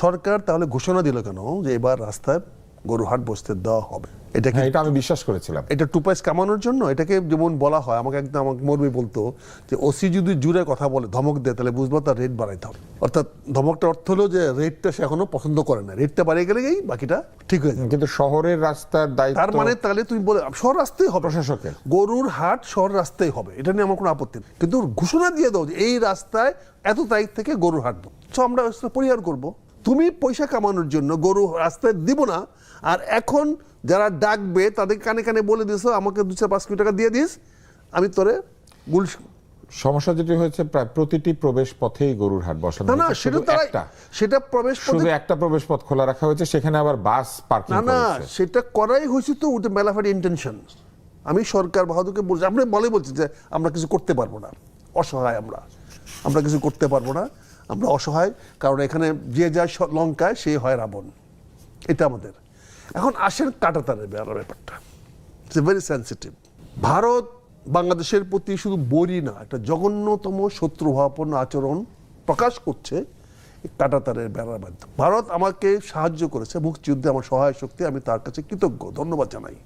সরকার তাহলে ঘোষণা দিল কেন যে এবার রাস্তায় গরুর হাট বসতে দেওয়া হবে? এটা কি এটা আমি বিশ্বাস করেছিলাম। এটা টুপাইস কামানোর জন্য? এটাকে যেমন বলা হয়, আমাকে একদম আমাকে মরবি বলতো যে ওসি যদি জুড়ে কথা বলে, ধমক দেয়, তাহলে বুঝবো তার রেট বাড়াইতে হবে। অর্থাৎ ধমকটার অর্থ হলো যে রেটটা সে এখনো পছন্দ করে না, রেটটা বাড়িয়ে গেলেই বাকিটা ঠিক হয়ে যাবে। কিন্তু শহরের রাস্তার দায়িত্ব তার মানে তাহলে তুমি বলে শহর রাস্তায় হবে, প্রশাসকের। গরুর হাট শহর রাস্তায় হবে, এটা নিয়ে আমার কোনো আপত্তি নেই। কিন্তু ঘোষণা দিয়ে দাও যে এই রাস্তায় এত তারিখ থেকে গরুর হাট, তো আমরা পরিহার করব। তুমি পয়সা কামানোর জন্য গরু রাস্তায় দিব না, আর এখন যারা ডাকবে তাদের কানে কানে বলে দিয়েছো আমাকে 2-5 কোটি টাকা দিয়ে দিস, আমি তোরে গুল। সমস্যা যেটি হয়েছে, প্রায় প্রতিটি প্রবেশ পথেই গরুর হাট বসানো না হয়েছে। সেটা শুধু তারা একটা, সেটা প্রবেশ শুধু পথে একটা প্রবেশ পথ খোলা রাখা হয়েছে, সেখানে আবার বাস পার্কিং না করেছে। সেটা করাই হয়েছে তো ওটা মেলাফাটি ইন্টেনশন। আমি সরকার বাহাদুরকে বলছি, আপনি বলছি যে আমরা কিছু করতে পারবো না, অসহায় আমরা কিছু করতে পারবো না, আমরা অসহায়, কারণ এখানে যে যায় লঙ্কায় সে হয় রাবণ, এটা আমাদের। এখন আসেন কাঁটাতারের ব্যাপারটা, ইটস ভেরি সেন্সিটিভ। ভারত বাংলাদেশের প্রতি শুধু বড়ি না, একটা জঘন্যতম শত্রুভাবাপন্ন আচরণ প্রকাশ করছে এই কাঁটাতারের বেড়ার মাধ্যমে। ভারত আমাকে সাহায্য করেছে মুক্তিযুদ্ধে, আমার সহায় শক্তি, আমি তার কাছে কৃতজ্ঞ, ধন্যবাদ জানাই।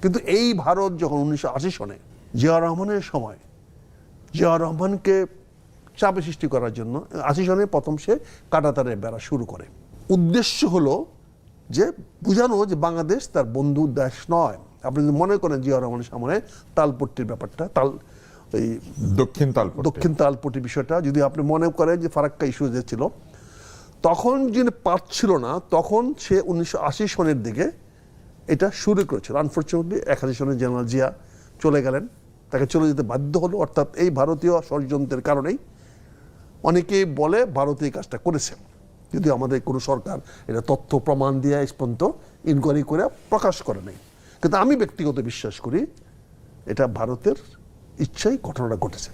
কিন্তু এই ভারত যখন 1980 সনে জিয়াউর রহমানের সময় জিয়াউর রহমানকে চাপে সৃষ্টি করার জন্য 80 সনে প্রথম সে কাঁটাতারের বেড়া শুরু করে। উদ্দেশ্য হলো যে বুঝানো যে বাংলাদেশ তার বন্ধু দেশ নয়। আপনি যদি মনে করেন জিয়াউর রহমানের সামনে তালপট্টির ব্যাপারটা, এই দক্ষিণ তালপট্টি বিষয়টা যদি আপনি মনে করেন যে ফারাক্কা ইস্যু যে ছিল, তখন যিনি পারছিল না, তখন সে 1980 সনের দিকে এটা শুরু করেছিল। আনফর্চুনেটলি 81 সনে জেনারেল জিয়া চলে গেলেন, তাকে চলে যেতে বাধ্য হলো। অর্থাৎ এই ভারতীয় ষড়যন্ত্রের কারণেই অনেকেই বলে ভারত এই কাজটা করেছে, যদি আমাদের কোনো সরকার এটা তথ্য প্রমাণ দিয়ে পর্যন্ত ইনকোয়ারি করে প্রকাশ করে নাই। কিন্তু আমি ব্যক্তিগত বিশ্বাস করি এটা ভারতের ইচ্ছাই ঘটনাটা ঘটেছে।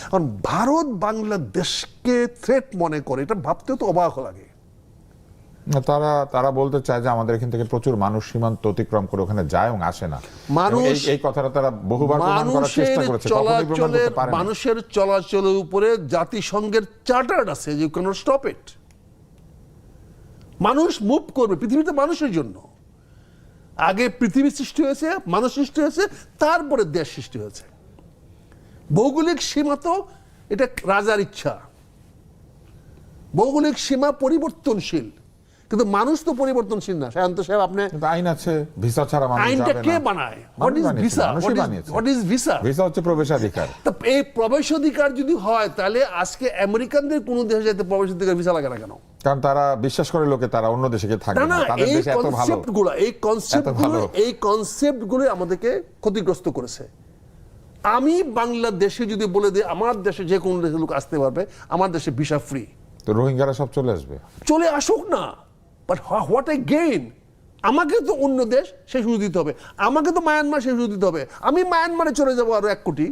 কারণ ভারত বাংলাদেশকে থ্রেট মনে করে, এটা ভাবতেও তো অবাক লাগে। তারা বলতে চায় যে আমাদের এখান থেকে প্রচুর মানুষ সীমান্ত অতিক্রম করে ওখানে যায় এবং আসে না। এই কথাটা তারা বহুবার প্রমাণ করার চেষ্টা করেছে, কখনোই প্রমাণ করতে পারে না। মানুষের চলাচলের উপরে জাতিসংঘের চার্টার আছে, you can not stop it. মানুষ মুভ করবে পৃথিবীতে মানুষের জন্য। আগে পৃথিবী সৃষ্টি হয়েছে, মানুষ সৃষ্টি হয়েছে, তারপরে দেশ সৃষ্টি হয়েছে। ভৌগোলিক সীমা তো এটা রাজার ইচ্ছা, ভৌগোলিক সীমা পরিবর্তনশীল, কিন্তু মানুষ তো পরিবর্তনশীল না। শান্ত সাহেব, আপনি আইন আছে, ভিসা ছাড়া মানুষ যাবে না। আইনটা কে বানায়? What is visa? What is visa? Visa হচ্ছে প্রবেশাধিকার। এই প্রবেশাধিকার যদি হয়, তাহলে আজকে আমেরিকানদের কোন দেশে যেতে প্রবেশাধিকার ভিসা লাগে না কেন? কারণ তারা বিশ্বাস করে লোকে তারা অন্য দেশে গিয়ে থাকবে না, তাদের দেশ এত ভালো। এই কনসেপ্টগুলো আমাদেরকে ক্ষতিগ্রস্ত করেছে। আমি বাংলাদেশে যদি বলে দিই আমার দেশে যে কোনো দেশের লোক আসতে পারবে, আমার দেশে ভিসা ফ্রি, তো রোহিঙ্গারা সব চলে আসবে। চলে আসুক না, বাট হোয়াট আই গেইন? আমাকে তো অন্য দেশ সে সুযোগ দিতে হবে, আমাকে তো মায়ানমার সে সুযোগ দিতে হবে। আমি মায়ানমারে চলে যাবো আরো 1 কোটি,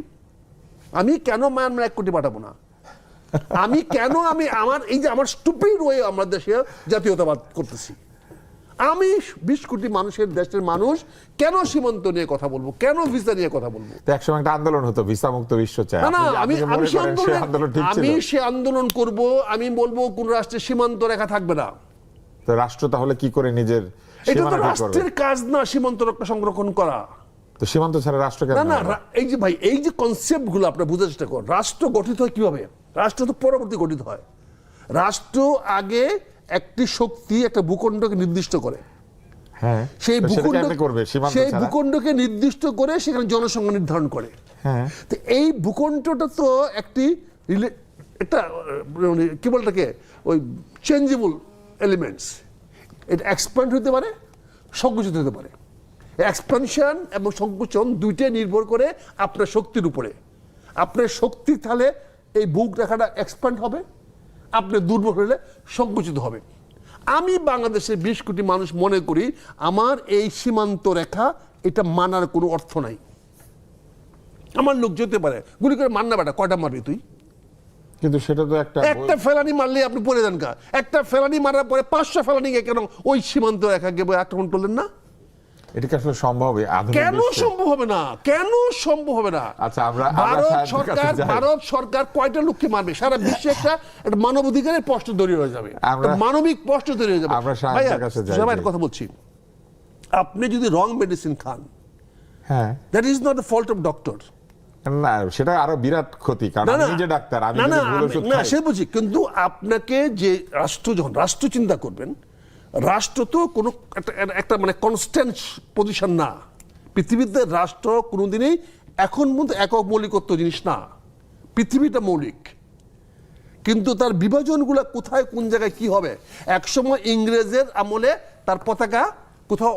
আমি কেন মায়ানমার 1 কোটি পাঠাবো না? আমি কেন আমার এই যে আমার স্টুপিড ওয়ে আমরা দেশে জাতীয়তাবাদ করতেছি? আমি 20 কোটি মানুষের দেশের মানুষ কেন সীমান্ত নিয়ে কথা বলবো, কেন ভিসা নিয়ে কথা বলবো? একসময় একটা আন্দোলন হতো, ভিসা মুক্ত বিশ্ব চাই। আমি সে আন্দোলন করব, আমি বলবো কোন রাষ্ট্রের সীমান্ত রেখা থাকবে না। তো রাষ্ট্র তাহলে কি করে নিজের এটা তো রাষ্ট্রের কাজ না সীমান্ত রক্ষা সংরক্ষণ করা। তো সীমান্ত ছাড়া রাষ্ট্র কেন? না, এই যে ভাই, এই যে কনসেপ্ট গুলো আপনারা বুঝার চেষ্টা করুন। রাষ্ট্র গঠিত হয় কিভাবে? রাষ্ট্র তো পরবর্তী গঠিত হয়। রাষ্ট্র আগে একটি শক্তি একটা ভূখণ্ডকে নির্দিষ্ট করে, হ্যাঁ, সেই ভূখণ্ডকে নির্দিষ্ট করে সেখানে জনসংখ্যা নির্ধারণ করে। হ্যাঁ, তো এই ভূখণ্ডটা তো একটি একটা কি বলটাকে ওই চেঞ্জেবল এলিমেন্টস। এটা এক্সপ্যান্ড হতে পারে, সংকুচিত হতে পারে। এক্সপ্যানশন এবং সংকুচন দুইটাই নির্ভর করে আপনার শক্তির উপরে। আপনার শক্তি তাহলে এই বুক রেখাটা এক্সপ্যান্ড হবে, আপনি দুর্বল হলে সংকুচিত হবে। আমি বাংলাদেশের 20 কোটি মানুষ মনে করি আমার এই সীমান্ত রেখা এটা মানার কোনো অর্থ নাই। আমার লোক যেতে পারে, গুলি করে মার না বেটা, কয়টা মারবি তুই? কিন্তু সেটা তো একটা ফেলানি মারলে আপনি পড়ে যান কা? একটা ফেলানি মারার পরে 500 ফেলানি কেন ওই সীমান্ত রেখাকে আক্রমণ করলেন না? এটা কি আসলে সম্ভব? কেন সম্ভব হবে না? কেন সম্ভব হবে না? আচ্ছা, আমরা ভারত সরকার কয়টা লোককে মারবে? সারা বিশ্বে একটা মানবাধিকারের প্রশ্ন তৈরি হয়ে যাবে, মানবিক প্রশ্ন তৈরি হয়ে যাবে। ভাইয়া কথা বলছি, আপনি যদি রং মেডিসিন খান, হ্যাঁ, that is not the fault of doctor. না, সেটা আরো বিরাট ক্ষতি, কারণ আমি নিজে ডাক্তার, আমি যদি ভুল ওষুধ খাই। সে বুঝি, কিন্তু আপনাকে যে রাষ্ট্র, যখন রাষ্ট্র চিন্তা করবেন, রাষ্ট্র তো কোনো একটা মানে কনস্ট্যান্ট পজিশন না পৃথিবীতে। রাষ্ট্র কোনোদিনই এখন পর্যন্ত একক মৌলিকত্ব জিনিস না, পৃথিবীটা মৌলিক, কিন্তু তার বিভাজনগুলো কোথায় কোন জায়গায় কি হবে। একসময় ইংরেজের আমলে তার পতাকা কোথাও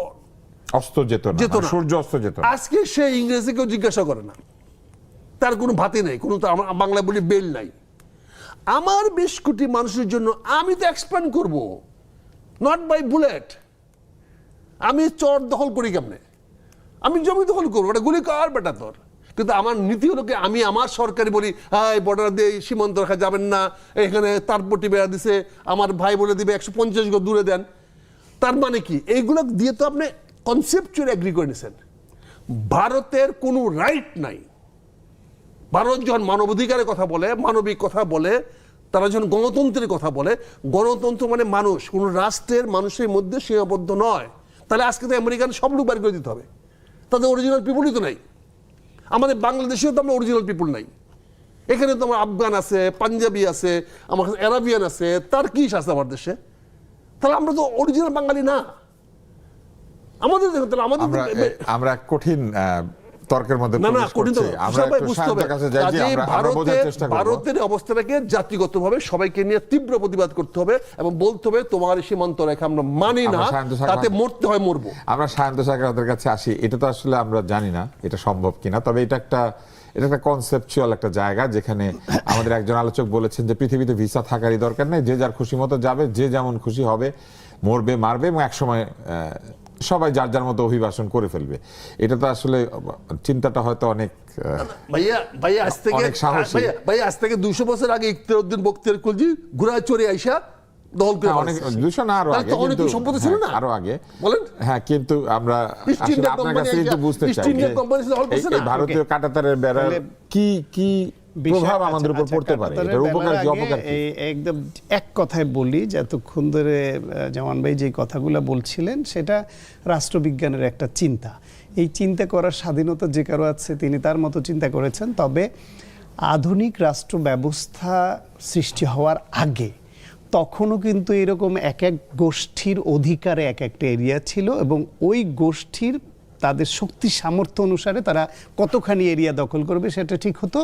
অস্ত যেত না, সূর্য অস্ত যেত। আজকে সে ইংরেজি কেউ জিজ্ঞাসা করে না, তার কোনো ভাতি নেই, কোনো বাংলায় বলি বেল নাই। আমার বেশ কোটি মানুষের জন্য আমি তো এক্সপ্যান্ড করব, নট বাই বুলেট। আমি চর দখল করি কেমনে? আমি জমি দখল করবো, এটা গুলি কার বেটা তোর। কিন্তু আমার নীতি হলো কি, আমি আমার সরকারি বলি, হ্যাঁ বর্ডার দিয়ে সীমান্ত রেখা যাবেন না, এখানে তারপটি বেড়া দিছে, আমার ভাই বলে দিবে 150 গজ দূরে দেন। তার মানে কি? এইগুলো দিয়ে তো আপনি কনসেপচুয়ালি এগ্রি করে নিছেন। ভারতের কোনো রাইট নাই। ভারত যখন মানবাধিকারের কথা বলে, মানবিক কথা বলে, তারা যখন গণতন্ত্রের কথা বলে, গণতন্ত্র মানে মানুষ, কোনো রাষ্ট্রের মানুষের মধ্যে সীমাবদ্ধ নয়। তাহলে আজকে তো আমেরিকান সব লোক বার করে দিতে হবে, তাদের অরিজিনাল পিপুলই তো নাই। আমাদের বাংলাদেশেও তো আমরা অরিজিনাল পিপুল নাই। এখানে তো আমার আফগান আছে, পাঞ্জাবি আছে, আমার কাছে অ্যারাবিয়ান আছে, তার কি আছে আমার দেশে? তাহলে আমরা তো অরিজিনাল বাঙালি না। আমাদের আমরা কঠিন তর্কের মধ্যে ভারতের অবস্থাটাকে জাতিগতভাবে সবাইকে নিয়ে তীব্র প্রতিবাদ করতে হবে এবং বলতে হবে তোমার সীমান্ত রেখা আমরা মানি না, তাতে মরতে হয় মরবো। আমরা সায়ন্ত সাগরের কাছে আসি। এটা তো আসলে আমরা জানি না এটা সম্ভব কিনা, তবে এটা একটা কনসেপচুয়াল একটা জায়গা, যেখানে আমাদের একজন আলোচক বলেছেন যে পৃথিবীতে ভিসা থাকারই দরকার নেই, যে যার খুশি মতো যাবে, যে যেমন খুশি হবে, মরবে মারবে, এবং একসময় সবাই যার যার মতো অভিবাসন করে ফেলবে। এটা তো আসলে চিন্তাটা হয়তো অনেক আজ থেকে 200 বছর আগে ইখতিয়ারউদ্দিন বখতিয়ার খলজি ঘোড়া চড়ে আইসা দল করে, অনেক 200 না, সম্পত্তি ছিল না, আরো আগে বলেন। হ্যাঁ, কিন্তু আমরা আসলে আপনার কাছে একটু বুঝতে চাই এই ভারতীয় কাঁটাতারের বেড়ার কি কি প্রভাব আমাদের উপর পড়তে পারে, এটার উপকার কি অপকার কি? একদম এক কথায় বলি, যে এতক্ষণ ধরে জামান ভাই যে কথাগুলো বলছিলেন, সেটা রাষ্ট্রবিজ্ঞানের একটা চিন্তা। এই চিন্তা করার স্বাধীনতা যে কারো আছে, তিনি তার মতো চিন্তা করেছেন। তবে আধুনিক রাষ্ট্র ব্যবস্থা সৃষ্টি হওয়ার আগে তখনও কিন্তু এরকম এক এক গোষ্ঠীর অধিকারে এক একটা এরিয়া ছিল, এবং ওই গোষ্ঠীর তাদের শক্তি সামর্থ্য অনুসারে তারা কতখানি এরিয়া দখল করবে সেটা ঠিক হতো।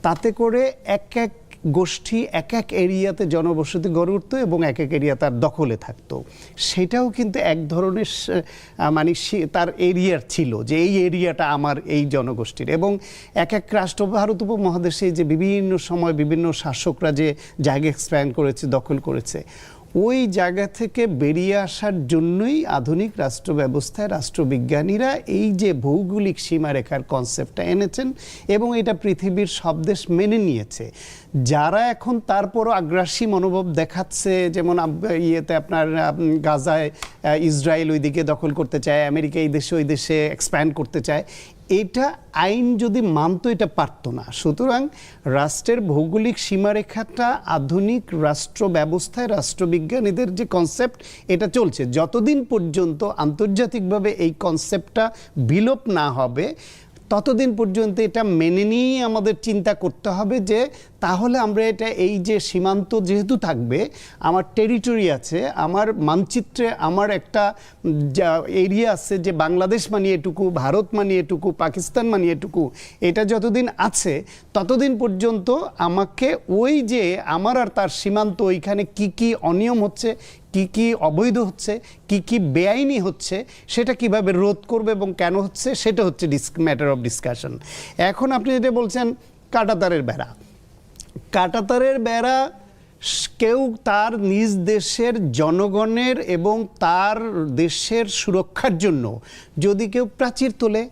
তাতে করে এক এক গোষ্ঠী এক এক এরিয়াতে জনবসতি গড়ে উঠতো এবং এক এক এরিয়া তার দখলে থাকতো। সেটাও কিন্তু এক ধরনের মানে তার এরিয়ার ছিল, যে এই এরিয়াটা আমার এই জনগোষ্ঠীর। এবং এক এক রাষ্ট্র, ভারত উপমহাদেশে যে বিভিন্ন সময় বিভিন্ন শাসকরা যে জায়গা এক্সপ্যান্ড করেছে, দখল করেছে, ওই জায়গা থেকে বেরিয়ে আসার জন্যই আধুনিক রাষ্ট্র ব্যবস্থায় রাষ্ট্রবিজ্ঞানীরা এই যে ভৌগোলিক সীমারেখার কনসেপ্টটা এনেছেন, এবং এটা পৃথিবীর সব দেশ মেনে নিয়েছে। যারা এখন তারপরও আগ্রাসী মনোভাব দেখাচ্ছে, যেমন ইয়েতে আপনার গাজায় ইসরায়েল ওইদিকে দখল করতে চায়, আমেরিকা এই দেশে ওই দেশে এক্সপ্যান্ড করতে চায়, এটা আইন যদি মানতো এটা পারত না। সুতরাং রাষ্ট্রের ভৌগোলিক সীমারেখাটা আধুনিক রাষ্ট্র ব্যবস্থায় রাষ্ট্রবিজ্ঞানীদের যে কনসেপ্ট, এটা চলছে যতদিন পর্যন্ত আন্তর্জাতিকভাবে এই কনসেপ্টটা বিলোপ না হবে, ততদিন পর্যন্ত এটা মেনে নিয়েই আমাদের চিন্তা করতে হবে যে তাহলে আমরা এটা, এই যে সীমান্ত যেহেতু থাকবে, আমার টেরিটরি আছে, আমার মানচিত্রে আমার একটা এরিয়া আছে, যে বাংলাদেশ মানে এটুকু, ভারত মানে এটুকু, পাকিস্তান মানে এটুকু, এটা যতদিন আছে ততদিন পর্যন্ত আমাকে ওই যে আমার আর তার সীমান্ত, ওইখানে কি কি অনিয়ম হচ্ছে, কি কি অবৈধ হচ্ছে, কি কি বেআইনি হচ্ছে, সেটা কিভাবে রোধ করবে এবং কেন হচ্ছে, সেটা হচ্ছে ম্যাটার অফ ডিসকাশন। এখন আপনি যেটা বলছেন কাঁটাতারের বেড়া, কাঁটাতারের বেড়া কেউ তার নিজ দেশের জনগণের এবং তার দেশের সুরক্ষার জন্য যদি কেউ প্রাচীর তোলে,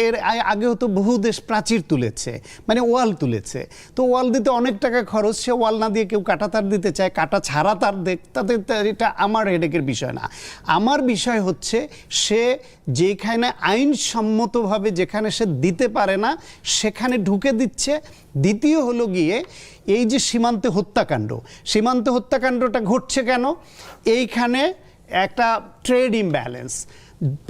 এর আগে হতো বহু দেশ প্রাচীর তুলেছে, মানে ওয়াল তুলেছে, তো ওয়াল দিতে অনেক টাকা খরচ, সে ওয়াল না দিয়ে কেউ কাঁটা তার দিতে চায়, কাঁটা ছাড়া তার তাতে এটা আমার হেডেকের বিষয় না। আমার বিষয় হচ্ছে সে যেখানে আইনসম্মতভাবে যেখানে সে দিতে পারে না সেখানে ঢুকে দিচ্ছে। দ্বিতীয় হলো গিয়ে এই যে সীমান্তে হত্যাকাণ্ডটা ঘটছে কেন? এইখানে একটা ট্রেড ইমব্যালেন্স,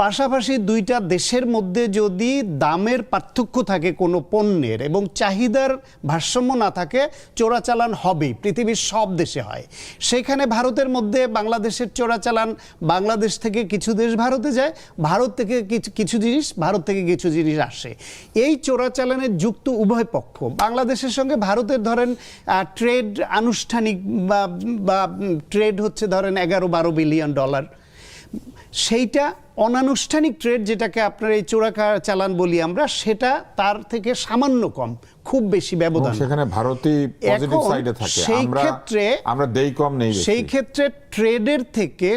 পাশাপাশি দুইটা দেশের মধ্যে যদি দামের পার্থক্য থাকে কোনো পণ্যের এবং চাহিদার ভারসাম্য না থাকে, চোরাচালান হবেই, পৃথিবীর সব দেশে হয়। সেখানে ভারতের মধ্যে বাংলাদেশের চোরাচালান, বাংলাদেশ থেকে কিছু দেশ ভারতে যায়, ভারত থেকে কিছু জিনিস আসে। এই চোরাচালানের যুক্ত উভয় পক্ষ। বাংলাদেশের সঙ্গে ভারতের ধরেন ট্রেড আনুষ্ঠানিক বা ট্রেড হচ্ছে ধরেন 11-12 বিলিয়ন ডলার। সেইটা অনানুষ্ঠানিক ট্রেড, যেটাকে আপনার এই চালান বলি আমরা, সেটা তার থেকে সামান্য কম, খুব বেশি ব্যবধান। সেখানে ভারতই পজিটিভ সাইডে থাকে, আমরা দেই কম নেই বেশি। সেই ক্ষেত্রে ট্রেডের থেকে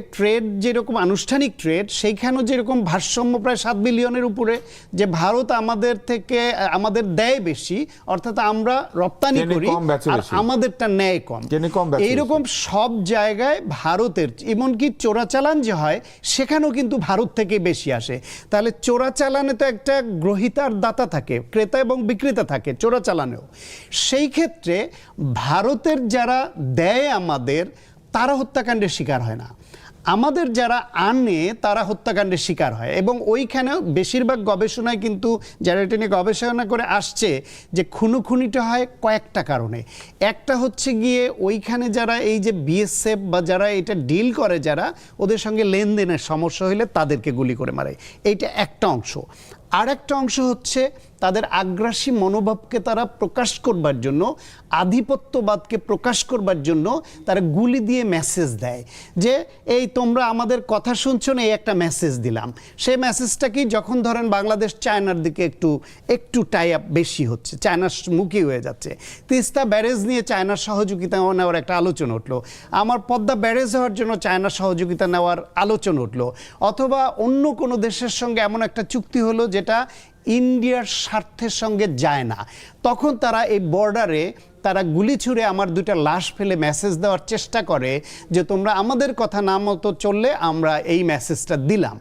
যেরকম আনুষ্ঠানিক ট্রেড, সেইখানেও যেরকম ভারসাম্য প্রায় 7 বিলিয়নের উপরে, যে ভারত আমাদের দেয় বেশি, অর্থাৎ আমরা রপ্তানি করি আর আমাদেরটা নেয় কম। এইরকম সব জায়গায় ভারতের, এমনকি চোরাচালান যে হয় সেখানেও কিন্তু ভারত থেকে বেশি আসে। তাহলে চোরাচালানে তো একটা গ্রহীতার দাতা থাকে, ক্রেতা এবং বিক্রেতা থাকে চোরাচালানেও। সেই ক্ষেত্রে ভারতের যারা দেয় আমাদের, তারা হত্যাকাণ্ডের শিকার হয় না, আমাদের যারা আনে তারা হত্যাকাণ্ডের শিকার হয়। এবং ওইখানে বেশিরভাগ গবেষণায় কিন্তু যারা এটা নিয়ে গবেষণা করে আসছে যে খুনোখুনিটা হয় কয়েকটা কারণে। একটা হচ্ছে গিয়ে ওইখানে যারা এই যে বিএসএফ বা যারা এটা ডিল করে, যারা ওদের সঙ্গে লেনদেনের সমস্যা হলে তাদেরকে গুলি করে মারে, এইটা একটা অংশ। আর একটা অংশ হচ্ছে তাদের আগ্রাসী মনোভাবকে তারা প্রকাশ করবার জন্য, আধিপত্যবাদকে প্রকাশ করবার জন্য তারা গুলি দিয়ে মেসেজ দেয় যে এই তোমরা আমাদের কথা শুনছো না, এই একটা মেসেজ দিলাম। সেই মেসেজটা কি, যখন ধরেন বাংলাদেশ চায়নার দিকে একটু টাই আপ বেশি হচ্ছে, চায়নার মুখী হয়ে যাচ্ছে, তিস্তা ব্যারেজ নিয়ে চায়নার সহযোগিতা নেওয়ার একটা আলোচনা উঠলো, আমার পদ্মা ব্যারেজ হওয়ার জন্য চায়নার সহযোগিতা নেওয়ার আলোচনা উঠলো, অথবা অন্য কোনো দেশের সঙ্গে এমন একটা চুক্তি হলো যেটা ইন্ডিয়ার স্বার্থের সঙ্গে যায় না, তখন তারা এই বর্ডারে তারা গুলি ছুঁড়ে আমার 2টা লাশ ফেলে মেসেজ দেওয়ার চেষ্টা করে যে তোমরা আমাদের কথা না মতো চললে আমরা এই মেসেজটা দিলাম।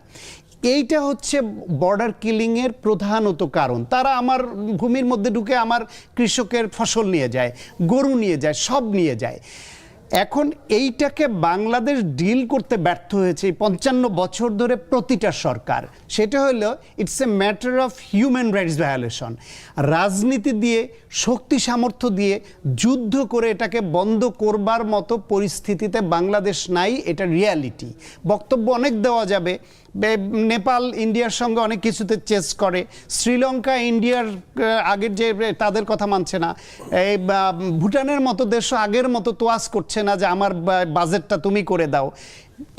এইটা হচ্ছে বর্ডার কিলিংয়ের প্রধানত কারণ। তারা আমার ভূমির মধ্যে ঢুকে আমার কৃষকের ফসল নিয়ে যায়, গরু নিয়ে যায়, সব নিয়ে যায়। এখন এইটাকে বাংলাদেশ ডিল করতে ব্যর্থ হয়েছে 55 বছর ধরে প্রতিটা সরকার। সেটা হলো it's a matter of human rights violation. রাজনীতি দিয়ে, শক্তি সামর্থ্য দিয়ে, যুদ্ধ করে এটাকে বন্ধ করবার মতো পরিস্থিতিতে বাংলাদেশ নাই, এটা রিয়ালিটি। বক্তব্য অনেক দেওয়া যাবে, নেপাল ইন্ডিয়ার সঙ্গে অনেক কিছুতে চেস করে, শ্রীলঙ্কা ইন্ডিয়ার আগের যে তাদের কথা মানছে না, এই ভুটানের মতো দেশ আগের মতো তোয়াজ করছে না যে আমার বাজেটটা তুমি করে দাও।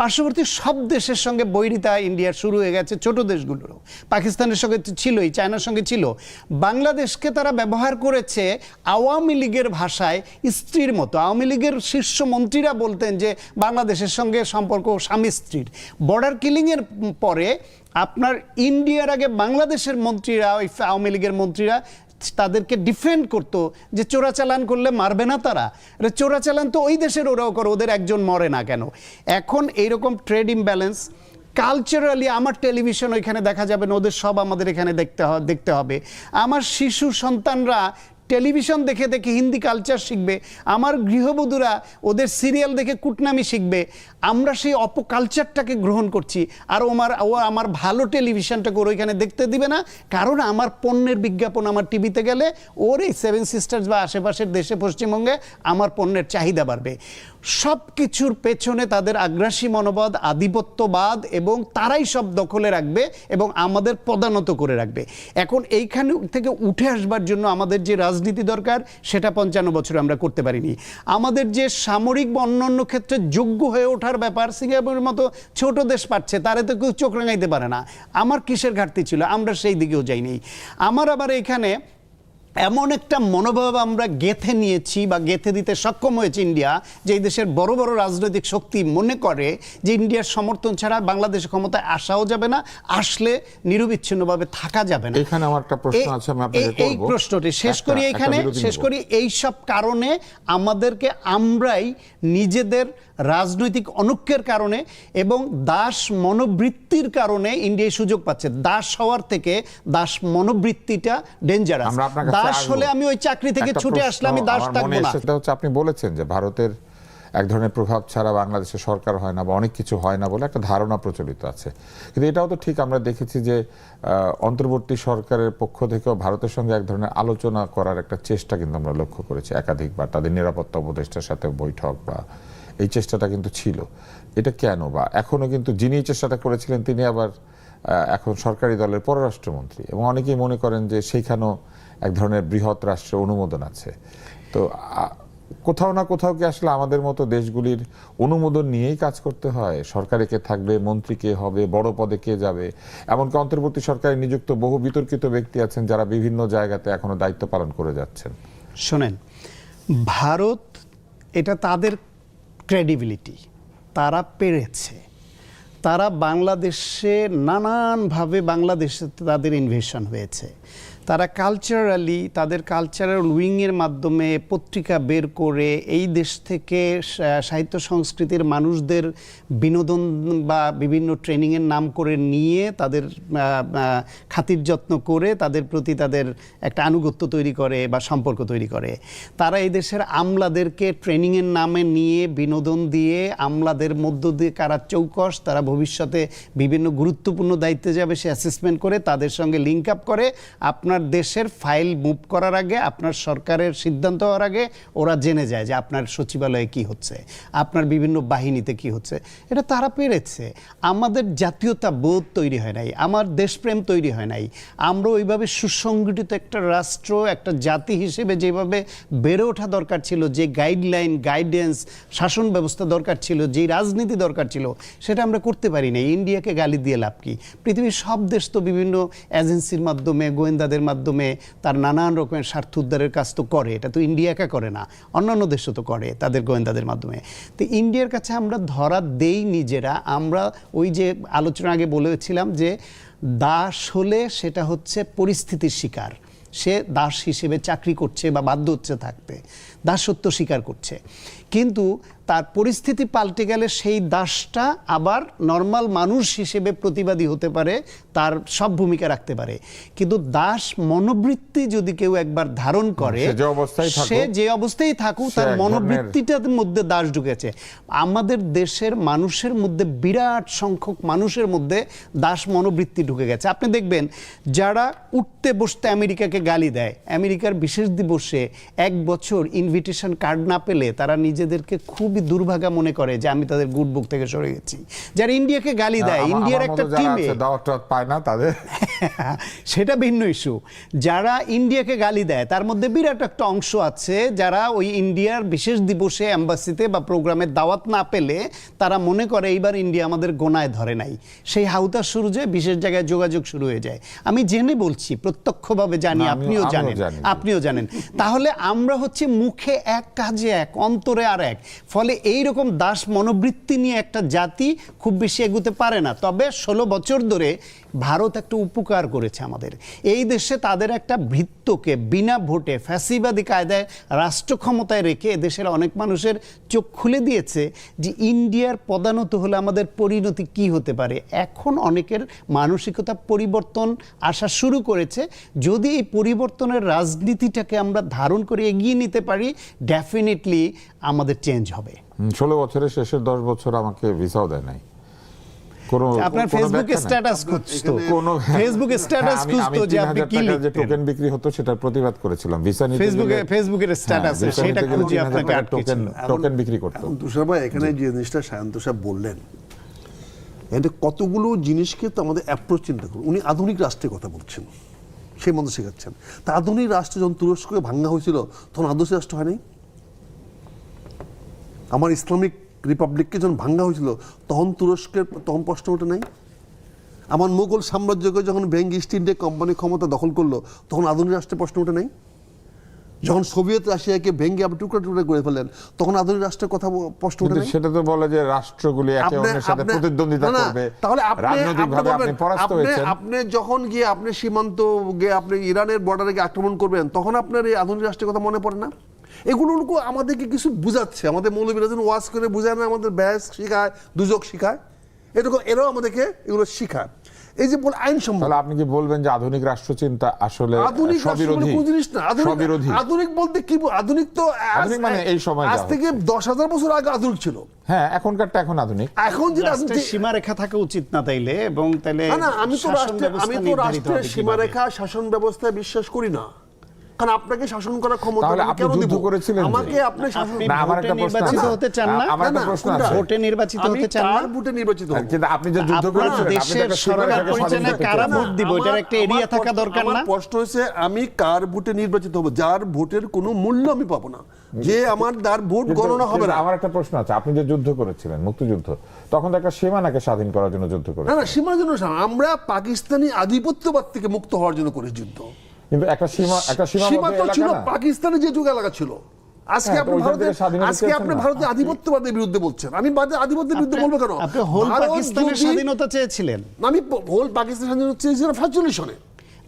পার্শ্ববর্তী সব দেশের সঙ্গে বৈরিতা ইন্ডিয়ার শুরু হয়ে গেছে, ছোট দেশগুলোরও। পাকিস্তানের সঙ্গে ছিলই, চায়নার সঙ্গে ছিল। বাংলাদেশকে তারা ব্যবহার করেছে আওয়ামী লীগের ভাষায় স্ত্রীর মতো। আওয়ামী লীগের শীর্ষ মন্ত্রীরা বলতেন যে বাংলাদেশের সঙ্গে সম্পর্ক স্বামী স্ত্রীর। বর্ডার কিলিংয়ের পরে আপনার ইন্ডিয়ার আগে বাংলাদেশের মন্ত্রীরা, ওই আওয়ামী লীগের মন্ত্রীরা তাদেরকে ডিফেন্ড করতো যে চোরাচালান করলে মারবে না তারা, চোরাচালান তো ওই দেশের ওরাও করে, ওদের একজন মরে না কেন। এখন এইরকম ট্রেড ইমব্যালেন্স কালচারালি, আমার টেলিভিশন ওইখানে দেখা যাবে না, ওদের সব আমাদের এখানে দেখতে হবে। আমার শিশু সন্তানরা টেলিভিশন দেখে দেখে হিন্দি কালচার শিখবে, আমার গৃহবধূরা ওদের সিরিয়াল দেখে কুটনামি শিখবে। আমরা সেই অপকালচারটাকে গ্রহণ করছি, আর ও আমার ভালো টেলিভিশনটাকে ওর ওইখানে দেখতে দিবে না, কারণ আমার পণ্যের বিজ্ঞাপন আমার টিভিতে গেলে ওর এই 7 সিস্টার্স বা আশেপাশের দেশে, পশ্চিমবঙ্গে আমার পণ্যের চাহিদা বাড়বে। সব কিছুর পেছনে তাদের আগ্রাসী মনোবাদ, আধিপত্যবাদ, এবং তারাই সব দখলে রাখবে এবং আমাদের পদানত করে রাখবে। এখন এইখানে থেকে উঠে আসবার জন্য আমাদের যে রাজনীতি দরকার, সেটা 55 বছরে আমরা করতে পারিনি। আমাদের যে সামরিক বা অন্যান্য ক্ষেত্রে যোগ্য হয়ে ওঠার ব্যাপার, সিঙ্গাপুরের মতো ছোট দেশ পাচ্ছে, তারে তো কেউ চোখ রাঙাইতে পারে না। আমার কিসের ঘাটতি ছিল, আমরা সেই দিকেও যাইনি। আমার আবার এখানে এমন একটা মনোভাব আমরা গেঁথে নিয়েছি বা গেঁথে দিতে সক্ষম হয়েছে ইন্ডিয়া, যে এই দেশের বড় বড় রাজনৈতিক শক্তি মনে করে যে ইন্ডিয়ার সমর্থন ছাড়া বাংলাদেশের ক্ষমতায় আসাও যাবে না, আসলে নিরবিচ্ছিন্নভাবে থাকা যাবে না। এখানে আমার একটা প্রশ্ন আছে, আমি আপনাকে করব। এই প্রশ্নটি শেষ করি এখানে, শেষ করি। এই সব কারণে আমাদেরকে আমরাই নিজেদের রাজনৈতিক অনৈক্যের কারণে এবং দাস মনোবৃত্তির কারণে ইন্ডিয়া সুযোগ পাচ্ছে। দাস হওয়ার থেকে দাস মনোবৃত্তিটা ডেঞ্জারাস। দাস হলে আমি ওই চাকরি থেকে ছুটে আসলে আমি দাস থাকবো না। সেটা হচ্ছে, আপনি বলেছেন যে ভারতের এক ধরনের প্রভাব ছাড়া বাংলাদেশের সরকার হয় না বা অনেক কিছু হয় না বলে একটা ধারণা প্রচলিত আছে, কিন্তু এটাও তো ঠিক। আমরা দেখেছি যে অন্তর্বর্তী সরকারের পক্ষ থেকেও ভারতের সঙ্গে এক ধরনের আলোচনা করার একটা চেষ্টা কিন্তু আমরা লক্ষ্য করেছি একাধিকবার, তাদের নিরাপত্তা উপদেষ্টার সাথে বৈঠক বা এই চেষ্টাটা কিন্তু ছিল। এটা কেন? বা এখনো কিন্তু যিনি চেষ্টাটা করেছিলেন তিনি আবার এখন সরকারি দলের পররাষ্ট্রমন্ত্রী, এবং অনেকেই মনে করেন যে সেইখানেও এক ধরনের বৃহৎ রাষ্ট্রের অনুমোদন আছে। তো কোথাও না কোথাও কি আসলে আমাদের মতো দেশগুলির অনুমোদন নিয়েই কাজ করতে হয়? সরকারে কে থাকবে, মন্ত্রী কে হবে, বড় পদে কে যাবে? এমনকি অন্তর্বর্তী সরকারে নিযুক্ত বহু বিতর্কিত ব্যক্তি আছেন যারা বিভিন্ন জায়গাতে এখনো দায়িত্ব পালন করে যাচ্ছেন। শোনেন, ভারত, এটা তাদের ক্রেডিবিলিটি, তারা পেরেছে। তারা বাংলাদেশে নানানভাবে, বাংলাদেশে তাদের ইনভেশন হয়েছে। তারা কালচারালি, তাদের কালচারাল উইংয়ের মাধ্যমে পত্রিকা বের করে এই দেশ থেকে সাহিত্য সংস্কৃতির মানুষদের বিনোদন বা বিভিন্ন ট্রেনিংয়ের নাম করে নিয়ে তাদের খাতির যত্ন করে তাদের প্রতি তাদের একটা আনুগত্য তৈরি করে বা সম্পর্ক তৈরি করে। তারা এই দেশের আমলাদেরকে ট্রেনিংয়ের নামে নিয়ে বিনোদন দিয়ে আমলাদের মধ্য দিয়ে কারা চৌকস, তারা ভবিষ্যতে বিভিন্ন গুরুত্বপূর্ণ দায়িত্বে যাবে সে অ্যাসেসমেন্ট করে তাদের সঙ্গে লিঙ্ক আপ করে। আপনার দেশের ফাইল মুভ করার আগে, আপনার সরকারের সিদ্ধান্ত হওয়ার আগে ওরা জেনে যায় যে আপনার সচিবালয়ে কি হচ্ছে, আপনার বিভিন্ন বাহিনীতে কি হচ্ছে। এটা তারা পেরেছে। আমাদের জাতীয়তা বোধ তৈরি হয় নাই, আমার দেশপ্রেম তৈরি হয় নাই। আমরা ওইভাবে সুসংগঠিত একটা রাষ্ট্র, একটা জাতি হিসেবে যেভাবে বেড়ে ওঠা দরকার ছিল, যে গাইডলাইন, গাইডেন্স, শাসন ব্যবস্থা দরকার ছিল, যেই রাজনীতি দরকার ছিল, সেটা আমরা করতে পারি না। ইন্ডিয়াকে গালি দিয়ে লাভ কি? পৃথিবীর সব দেশ তো বিভিন্ন এজেন্সির মাধ্যমে, গোয়েন্দাদের মাধ্যমে তার নানান রকমের স্বার্থ উদ্ধারের কাজ তো করে। এটা তো ইন্ডিয়া একা করে না, অন্যান্য দেশও তো করে তাদের গোয়েন্দাদের মাধ্যমে। তো ইন্ডিয়ার কাছে আমরা ধরা দেই নিজেরা। আমরা ওই যে আলোচনা আগে বলেছিলাম যে দাস হলে সেটা হচ্ছে পরিস্থিতির শিকার। সে দাস হিসেবে চাকরি করছে বা বাধ্য হচ্ছে থাকতে, দাসত্ব স্বীকার করছে। কিন্তু তার পরিস্থিতি পাল্টে গেলে সেই দাসটা আবার নর্মাল মানুষ হিসেবে প্রতিবাদী হতে পারে, তার সব ভূমিকা রাখতে পারে। কিন্তু দাস মনোবৃত্তি যদি কেউ একবার ধারণ করে, সে যে অবস্থায় থাকুক তার মনোবৃত্তিটার মধ্যে দাস ঢুকেছে। আমাদের দেশের মানুষের মধ্যে, বিরাট সংখ্যক মানুষের মধ্যে দাস মনোবৃত্তি ঢুকে গেছে। আপনি দেখবেন যারা উঠতে বসতে আমেরিকাকে গালি দেয়, আমেরিকার বিশেষ দিবসে 1 বছর ইনভিটেশন কার্ড না পেলে তারা নিজেদেরকে খুবই দুর্ভাগা মনে করে যে আমি তাদের গুড বুক থেকে সরে গেছি। যারা ইন্ডিয়াকে গালি দেয়, ইন্ডিয়ার একটা টিমে পায় না তাদের সেটা ভিন্ন ইস্যু। যারা ইন্ডিয়াকে গালি দেয় তার মধ্যে বিরাট একটা অংশ আছে যারা ওই ইন্ডিয়ার বিশেষ দিবসে অ্যাম্বাসিতে বা প্রোগ্রামের দাওয়াত না পেলে তারা মনে করে এইবার ইন্ডিয়া আমাদের গোনায় ধরে নাই। সেই হাউতা শুরু যায়, বিশেষ জায়গায় যোগাযোগ শুরু হয়ে যায়। আমি জেনে বলছি, প্রত্যক্ষভাবে জানি, আপনিও জানেন। তাহলে আমরা হচ্ছে মুখে এক, কাজে এক, অন্তরে আর এক। ফলে এইরকম দাস মনোবৃত্তি নিয়ে একটা জাতি খুব বেশি এগুতে পারে না। তবে 16 বছর ধরে ভারত একটা উপকার করেছে আমাদের। এই দেশে তাদের একটা ভৃত্যকে বিনা ভোটে ফ্যাসিবাদী কায়দায় রাষ্ট্র ক্ষমতায় রেখে এদেশের অনেক মানুষের চোখ খুলে দিয়েছে যে ইন্ডিয়ার পদানত হলে আমাদের পরিণতি কি হতে পারে। এখন অনেকের মানসিকতা পরিবর্তন আসা শুরু করেছে। যদি এই পরিবর্তনের রাজনীতিটাকে আমরা ধারণ করে এগিয়ে নিতে পারি, ডেফিনেটলি আমাদের চেঞ্জ হবে। 16 বছরের শেষের 10 বছর আমাকে ভিসাও দেয় নাই। আপনার ফেসবুকে স্ট্যাটাস খুঁজতো, ফেসবুকে স্ট্যাটাস খুঁজতো যে আপনি কি লিখতেন, যে টোকেন বিক্রি হতো সেটার প্রতিবাদ করেছিলাম। ভিসা নিতে ফেসবুকের স্ট্যাটাস সেটা খুঁজে আপনাকে আটকেছিল, টোকেন বিক্রি করতো। তুষার ভাই, এখানে যে জিনিসটা সায়ন্ত সাহেব বললেন, এটা কতগুলো জিনিসকে তো আমাদের অ্যাপ্রোচ চিন্তা করুন। উনি আধুনিক রাষ্ট্রের কথা বলছেন, সেই মতো শেখাচ্ছেন। তা আধুনিক রাষ্ট্র যখন তুরস্ককে ভাঙ্গা হয়েছিল তখন আদর্শ রাষ্ট্র হয়নি? আমার ইসলামিক রিপাবলিককে যখন ভাঙ্গা হয়েছিল তখন তুরস্কের তখন প্রশ্ন ওঠে নাই? আমার মুঘল সাম্রাজ্যকে যখন ভেঙে ইস্ট ইন্ডিয়া কোম্পানি ক্ষমতা দখল করলো তখন আধুনিক রাষ্ট্রের প্রশ্ন ওঠে নাই? যখন সোভিয়েত রাশিয়াকে ভেঙে আপনি টুকরা টুকরা করে ফেলেন, তখন আধুনিক রাষ্ট্রের কথা প্রশ্ন ওঠে কিন্তু নাই? সেটা তো বলে যে রাষ্ট্রগুলি একে অন্যের সাথে প্রতিদ্বন্দ্বিতা না, না, করবে, তাহলে রাজনৈতিকভাবে আপনি পরাস্ত হয়েছেন। আপনি যখন গিয়ে আপনি সীমান্ত গিয়ে আপনি ইরানের বর্ডারে গিয়ে আক্রমণ করবেন, তখন আপনার এই আধুনিক রাষ্ট্রের কথা মনে পড়ে না? এগুলো আমাদেরকে কিছু বুঝাচ্ছে, আমাদের মৌলবীরা যেন ওয়াজ করে বুঝায় না, আমাদের ব্যাস শিখায়, দুজক শিখায়, এরকম এরাও আমাদেরকে এগুলো শিখায়। এই যে বলে আইনসম্মত, তাহলে আপনি কি বলবেন যে আধুনিক রাষ্ট্রচিন্তা আসলে আধুনিক স্ববিরোধী? কোন জিনিস না স্ববিরোধী। আধুনিক বলতে কি, আধুনিক তো আধুনিক মানে এই সময় আজ যা থেকে 10,000 বছর আগে আধুনিক ছিল। হ্যাঁ, এখনকারটা এখন আধুনিক। এখন যে রাষ্ট্রের সীমারেখা থাকা উচিত না তাইলে, এবং তাইলে না, আমি তো শাসন ব্যবস্থা নির্ধারিত রাষ্ট্রের হবে সীমারেখা শাসন ব্যবস্থায় বিশ্বাস করি না, কারণ আপনাকে শাসন করার ক্ষমতা তাহলে আমি আপনি কেন যুদ্ধ দিব? করেছিলেন যে? আমাকে আপনি শাসন, আপনি না, আমার ভোটে একটা প্রশ্ন নির্বাচিত আছে। হতে চান না? আমার একটা না, প্রশ্ন কোনটা? আছে। ভোটে নির্বাচিত আমি হতে চান না? কার ভোটে নির্বাচিত হব? কিন্তু আপনি যে যুদ্ধ আপনার করেছিলেন, আপনি তো দেশের একটা সরকার সীমারেখাকে স্বাধীন পরিচালনা করতে কারা চান। ভোট দিব, এটার একটা এরিয়া থাকা দরকার না? আমার প্রশ্ন হচ্ছে আমি কার ভোটে নির্বাচিত হব, যার ভোটের কোনো মূল্য আমি পাবো না, যে আমার তার ভোট গণনা হবে না। আমার একটা প্রশ্ন আছে, আপনি যে যুদ্ধ করেছিলেন, মুক্তিযুদ্ধ, তখন তো একটা সীমানাকে স্বাধীন করার জন্য যুদ্ধ না করেছিলেন। না, সীমার জন্য আমরা পাকিস্তানি আধিপত্যবাদ থেকে মুক্ত হওয়ার জন্য করে যুদ্ধ। কিন্তু একটা সীমা সীমাবদ্ধ তো ছিল এলাকা না? পাকিস্তানের যেটুকু এলাকা ছিল। আজকে হ্যাঁ, আপনি তো ওইখান থেকে স্বাধীনতা আজকে চেয়েছেন আপনি না? ভারতের আধিপত্যবাদের বিরুদ্ধে বলছেন, আমি আধিপত্যের বিরুদ্ধে বলবো কেন? আপনি হোল ভারত পাকিস্তানের যদি- স্বাধীনতা চেয়েছিলেন আমি হোল পাকিস্তান স্বাধীনতা চেয়েছিলাম 47 সনে।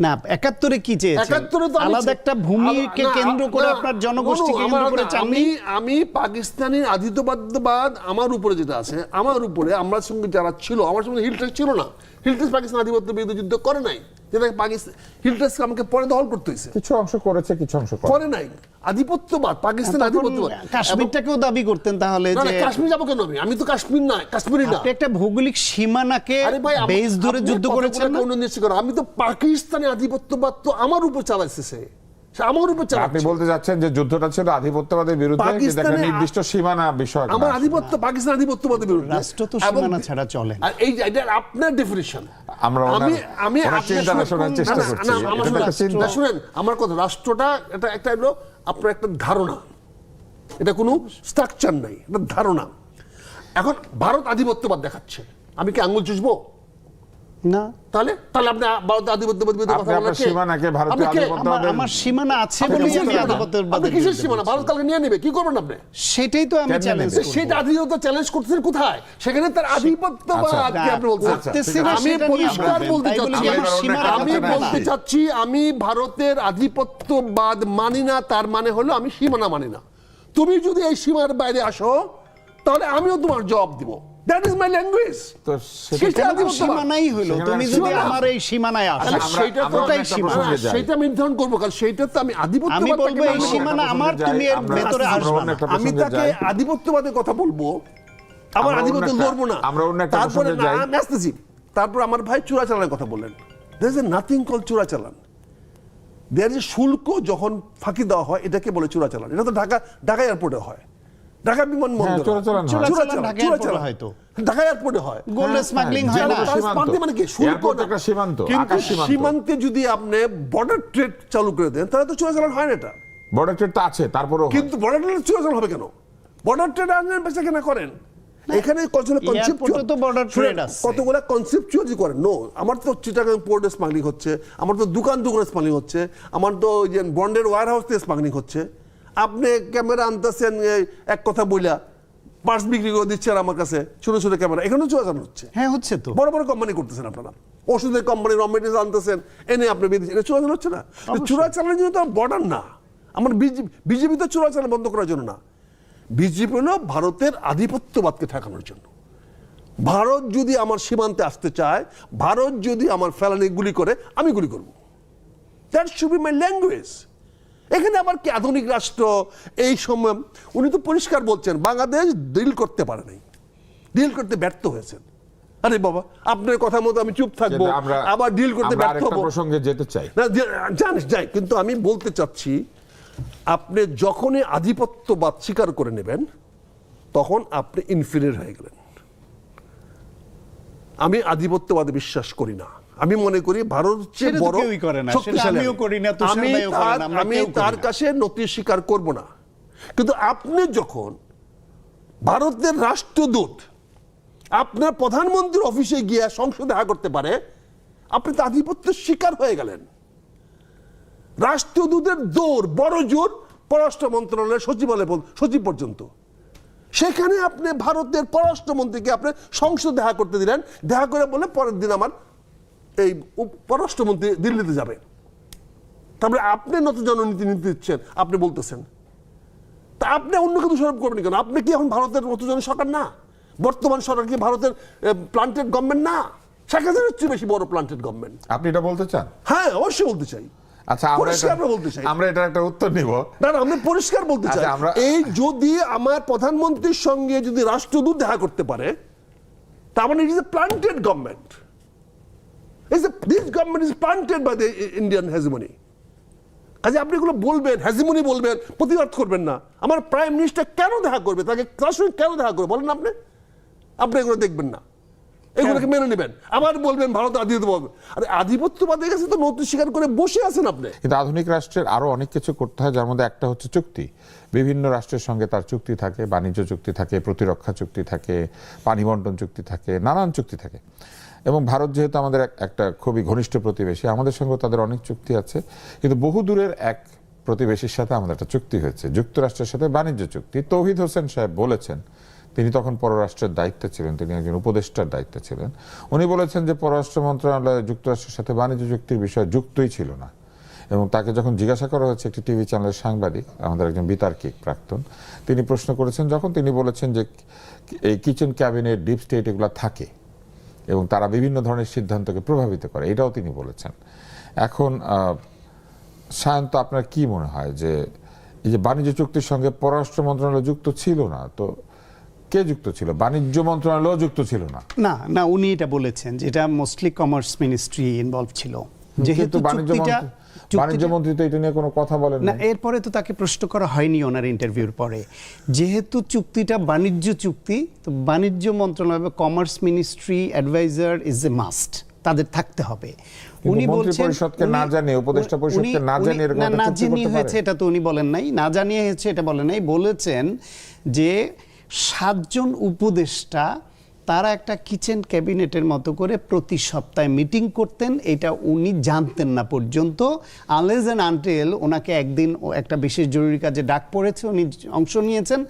না, 71-এ কি চেয়েছেন? 71-এ তো আমি আলাদা একটা ভূমিকে না, কেন্দ্র করে না, আপনার জনগোষ্ঠীকে আমার- কেন্দ্র করে চাননি? আমি পাকিস্তানি আধিপত্যবাদ আমার উপরে যেটা আছে, আমার উপরে আমার সঙ্গে যারা ছিল, আমার সঙ্গে হিলট্রেস ছিল না, হিলট্রেস পাকিস্তান আধিপত্য বিরুদ্ধে যুদ্ধ করে নাই, যেটা পাকিস্তান হিলট্রেসকে আমাকে পরে দখল করতে হয়েছে, কিছু অংশ করেছে, কিছু অংশ করে করে নাই। আধিপত্যবাদ, পাকিস্তান তখন আধিপত্যবাদ। কাশ্মীরটাকেও দাবি করতেন তাহলে না, যে না, কাশ্মীর যাবো কেন? আমি তো কাশ্মীর না, কাশ্মীরি না। আপনি একটা ভৌগোলিক সীমানাকে আরে ভাই, বেস ধরে আপনি যুদ্ধ করেছেন না? কথাগুলোকে উন্নতি করো। আমি তো পাকিস্তানি আধিপত্যবাদ তো আমার উপর চালাইছে, সে আমার উপর আপনি চালাচ্ছে। বলতে যাচ্ছেন যে যুদ্ধটা ছিল আধিপত্যবাদের বিরুদ্ধে, কিন্তু একটা পাকিস্তানে- নির্দিষ্ট সীমানা বিষয় আমার আধিপত্য পাকিস্তান আধিপত্যবাদের বিরুদ্ধে। রাষ্ট্র তো এবং- সীমানা ছাড়া চলে না। আর এই যে এটা আপনার ডেফিনিশন। আমরা ওনার চিন্তাটা শোনার চেষ্টা করছি। এটা তো একটা চিন্তা। শুনেন আমার কথা, রাষ্ট্রটা এটা একটা হলো আপনার একটা ধারণা, এটা কোনো স্ট্রাকচার নাই, এটা ধারণা। এখন ভারত আধিপত্যবাদ দেখাচ্ছে, আমি কি আঙ্গুল চুষবো? না, তাহলে তাহলে আপনি ভারত আধিপত্যবাদ বিরুদ্ধে আপনি কথা আপনার বলার কে? সীমানাকে ভারতীয় আপনি কে? আধিপত্যবাদের- আমার সীমানা আছে আপনি বলেই কিসের আমি সীমানা? আধিপত্যবাদের আপনি কিসের বিরুদ্ধে সীমানা? বলছি। ভারত কালকে নিয়ে নেবে, কি করবেন আপনি? সেটাই তো আমি কেন চ্যালেঞ্জ নেবে? করব। সেটা আধিপত্য চ্যালেঞ্জ করতেছেন কোথায়? সেখানে তার আধিপত্যবাদ আচ্ছা। কি আপনি বলছেন? করতেছি না, আমি সেটা নিয়ে পরিষ্কার বলবেন। বলতে তাই বলে চাচ্ছি, কি আমার আমি সীমানা আমি থাকবে না? বলতে চাচ্ছি আমি ভারতের আধিপত্যবাদ মানি না, তার মানে হলো আমি সীমানা মানি না। তুমি যদি এই সীমার বাইরে আসো, তাহলে আমিও তোমার জবাব দিব। That is my language. তো সেটা সেটা কেন আধিপত্যবাদ। সীমানাই হইলো? সেখানে তুমি যদি সীমানা। আমার এই সীমানায় আসো, তাহলে আমরা- সেইটা তো আমরা ওটাই একটা সীমানা। প্রসঙ্গে যাই। সেইটা আমি নির্ধারণ করবো, কারণ সেইটা তো আমি আধিপত্যবাদ আমি বলবো তাকে এই মানবো। সীমানা আমার, তুমি এর আমরা- ভেতরে আমরা আসবে অন্য না। একটা আমি প্রসঙ্গে তাকে যাই। আধিপত্যবাদের কথা বলবো, আমার আমরা আধিপত্য অন্য একটা- লড়বো না। আমরা অন্য একটা তারপরে প্রসঙ্গে যাই। আমি আসতেছি। তারপর আমার ভাই চোরাচালানের কথা বললেন। দেয়ার ইজ নাথিং কল চোরাচালান। দেয়ার ইজ শুল্ক যখন ফাঁকি দেওয়া হয়, এটাকে বলে চোরাচালান। এটা তো ঢাকা এয়ারপোর্টে হয়, ঢাকা বিমানবন্দরে। চোরাচালান হয়। চোরাচালান ঢাকা এয়ারপোর্টে হয় তো। ঢাকা এয়ারপোর্টে হয়। গোল্ড স্মাগলিং হয় না? যেটা সীমান্ত। মানে কি? শুল্ক এয়ারপোর্ট না। একটা সীমান্ত, কিন্তু আকাশ সীমান্ত। সীমান্তে যদি আপনি বর্ডার ট্রেড চালু করে দেন, তাহলে তো চোরাচালান হয় না এটা। বর্ডার ট্রেড তো আছে, তারপরেও হয়। কিন্তু বর্ডার ট্রেড চোরাচালান হবে কেন? বর্ডার ট্রেড আনলেন, বেচা কেনা করেন। এখানে এয়ারপোর্টে তো border trade আছে। কতগুলো কনসেপচুয়ালি করেন। নো, আমার তো চিটাগাং পোর্টে স্মাগলিং হচ্ছে, আমার তো দোকানে স্মাগলিং হচ্ছে, আমার তো ওই যে বন্ডের ওয়্যার হাউস থেকে স্মাগলিং হচ্ছে। আপনি ক্যামেরা আনতেছেন এক কথা বইলা, পার্স বিক্রি করে দিচ্ছেন আমার কাছে, ছোট ছোট ক্যামেরা, এখানেও চোরাচালান হচ্ছে। হ্যাঁ, হচ্ছে তো। বড় বড় কোম্পানি করতেছেন আপনারা, ওষুধের কোম্পানি র মেটেরিয়াল আনতেছেন, এনে আপনি বেঁধেছেন, এটা চোরাচালান হচ্ছে না? চোরাচালানের জন্য তো বর্ডার না। আমার বিজেপি তো চোরাচালান বন্ধ করার জন্য না, বিজেপি হলো ভারতের আধিপত্যবাদকে ঠেকানোর জন্য। ভারত যদি আমার সীমান্তে আসতে চায়, ভারত যদি আমার ফেলানি গুলি করে, আমি গুলি করব। That should be my language. এখানে আবার কি আধুনিক রাষ্ট্র? এই সময় উনি তো পরিষ্কার বলছেন বাংলাদেশ ডিল করতে পারে নাই, ডিল করতে ব্যর্থ হয়েছেন। আরে বাবা, আপনার কথা মতো আমি চুপ থাকবো, কিন্তু আমরা আবার ডিল করতে আমরা ব্যর্থ আরেকটা হবো? প্রসঙ্গে যেতে চাই। না, জানিস যাই, কিন্তু আমি বলতে চাচ্ছি আপনি যখনই আধিপত্যবাদ স্বীকার করে নেবেন, তখন আপনি ইনফিরিয়র হয়ে গেলেন। আমি আধিপত্যবাদে বিশ্বাস করি না। আমি মনে করি ভারত হচ্ছে সেটা তো বড় কেউই করে না, সেটা শক্তিশালী। আমিও করি না, তুষার আমি ভাইও করে না, আমরা আমি কেউ করি তার না। কাছে নতি স্বীকার করব না। কিন্তু আপনি যখন ভারতের রাষ্ট্রদূত আপনার প্রধানমন্ত্রীর অফিসে গিয়ে সংসদে দেখা করতে পারে, আপনি তো আধিপত্যের শিকার হয়ে গেলেন। রাষ্ট্রদূতের দৌড় বড় জোর পররাষ্ট্র মন্ত্রণালয়ের সচিব পর্যন্ত। সেখানে আপনি ভারতের পররাষ্ট্রমন্ত্রীকে আপনি সংসদ দেখা করতে দিলেন, দেখা করে বলে পরের দিন আমার এই পররাষ্ট্রমন্ত্রী দিল্লিতে যাবে। তারপরে আপনি নতুন জননীতি নীতি দিচ্ছেন, আপনি বলতেছেন, তা আপনি অন্যকে দোষারোপ করবেন কেন? আপনি কি এখন ভারতের নতুন সরকার না? বর্তমান সরকার কি ভারতের প্লান্টেড গভর্নমেন্ট না? শেখ হাসিনার চেয়ে বেশি বড় প্লান্টেড গভর্নমেন্ট। আপনি এটা বলতে চান? হ্যাঁ, অবশ্যই বলতে চাই। আচ্ছা, আমরা এটার একটা উত্তর নিব। না, আমি পরিষ্কার বলতে চাই, এই যদি আমার প্রধানমন্ত্রীর সঙ্গে যদি রাষ্ট্রদূত দেখা করতে পারে, তার মানে it is a planted government. This government is planted by the Indian hegemony. কাজে আপনি এগুলো বলবেন, হেজিমনি বলবেন, প্রতিবাদ করবেন না। আমার প্রাইম মিনিস্টার কেন দেখা করবে, তাকে তার সঙ্গে কেন দেখা করবে বলেন আপনি? আপনি এগুলো দেখবেন না, এগুলোকে মেনে নেবেন, আবার বলবেন ভারত আধিপত্যবাদ। আরে আধিপত্যবাদের কাছে তো নথি স্বীকার করে বসে আছেন আপনি। কিন্তু আধুনিক রাষ্ট্রের আরো অনেক কিছু করতে হয়, যার মধ্যে একটা হচ্ছে চুক্তি। বিভিন্ন রাষ্ট্রের সঙ্গে তার চুক্তি থাকে, বাণিজ্য চুক্তি থাকে, প্রতিরক্ষা চুক্তি থাকে, পানি বন্টন চুক্তি থাকে, নানান চুক্তি থাকে। এবং ভারত যেহেতু আমাদের একটা খুবই ঘনিষ্ঠ প্রতিবেশী, আমাদের সঙ্গে তাদের অনেক চুক্তি আছে। কিন্তু বহু দূরের এক প্রতিবেশীর সাথে আমাদের একটা চুক্তি হয়েছে, যুক্তরাষ্ট্রের সাথে বাণিজ্য চুক্তি। তৌহিদ হোসেন সাহেব বলেছেন, তিনি তখন পররাষ্ট্রের দায়িত্বে ছিলেন, তিনি একজন উপদেষ্টার দায়িত্বে ছিলেন। উনি বলেছেন যে পররাষ্ট্র মন্ত্রণালয় যুক্তরাষ্ট্রের সাথে বাণিজ্য চুক্তির বিষয় যুক্তই ছিল না। এবং তাকে যখন জিজ্ঞাসা করা হয়েছে, একটি টিভি চ্যানেলের সাংবাদিক, আমাদের একজন বিতার্কিক প্রাক্তন, তিনি প্রশ্ন করেছেন, যখন তিনি বলেছেন যে এই কিচেন ক্যাবিনেট, ডিপ স্টেট এগুলো থাকে এবং তারা বিভিন্ন ধরনের সিদ্ধান্তকে প্রভাবিত করে, এটাও তিনি বলেছেন। এখন সায়ন্ত, আপনার কি মনে হয় যে এই যে বাণিজ্য চুক্তির সঙ্গে পররাষ্ট্র মন্ত্রণালয় যুক্ত ছিল না, তো কে যুক্ত ছিল? বাণিজ্য মন্ত্রণালয় যুক্ত ছিল না? না না, উনি এটা বলেছেন যে এটা মোস্টলি কমার্স মিনিস্ট্রি ইনভলভ ছিল। যেহেতু বাণিজ্য মন্ত্রী তো এটা নিয়ে কোনো কথা বলেন না, এরপরে তো তাকে প্রশ্ন করা হয়নি ওনার ইন্টারভিউর পরে। যেহেতু চুক্তিটা বাণিজ্য চুক্তি, তো বাণিজ্য মন্ত্রণালয় বা commerce ministry adviser is a must, তাদের থাকতে হবে। উনি বলছেন পরিষদকে না জানিয়ে, উপদেষ্টা পরিষদকে না জানিয়ে এরকম একটা চুক্তি করতে পারে? হয়েছে এটা তো উনি বলেন নাই, না জানিয়ে হয়েছে এটা বলেন নাই। বলেছেন যে 7 জন উপদেষ্টা তারা একটা কিচেন ক্যাবিনেটের মতো করে প্রতি সপ্তাহে মিটিং করতেন, এটা উনি জানতেন না পর্যন্ত, আনলেস এন্ড আনটিল ওনাকে একদিন একটা বিশেষ জরুরি কাজে ডাক পড়েছে, উনি অংশ নিয়েছেন,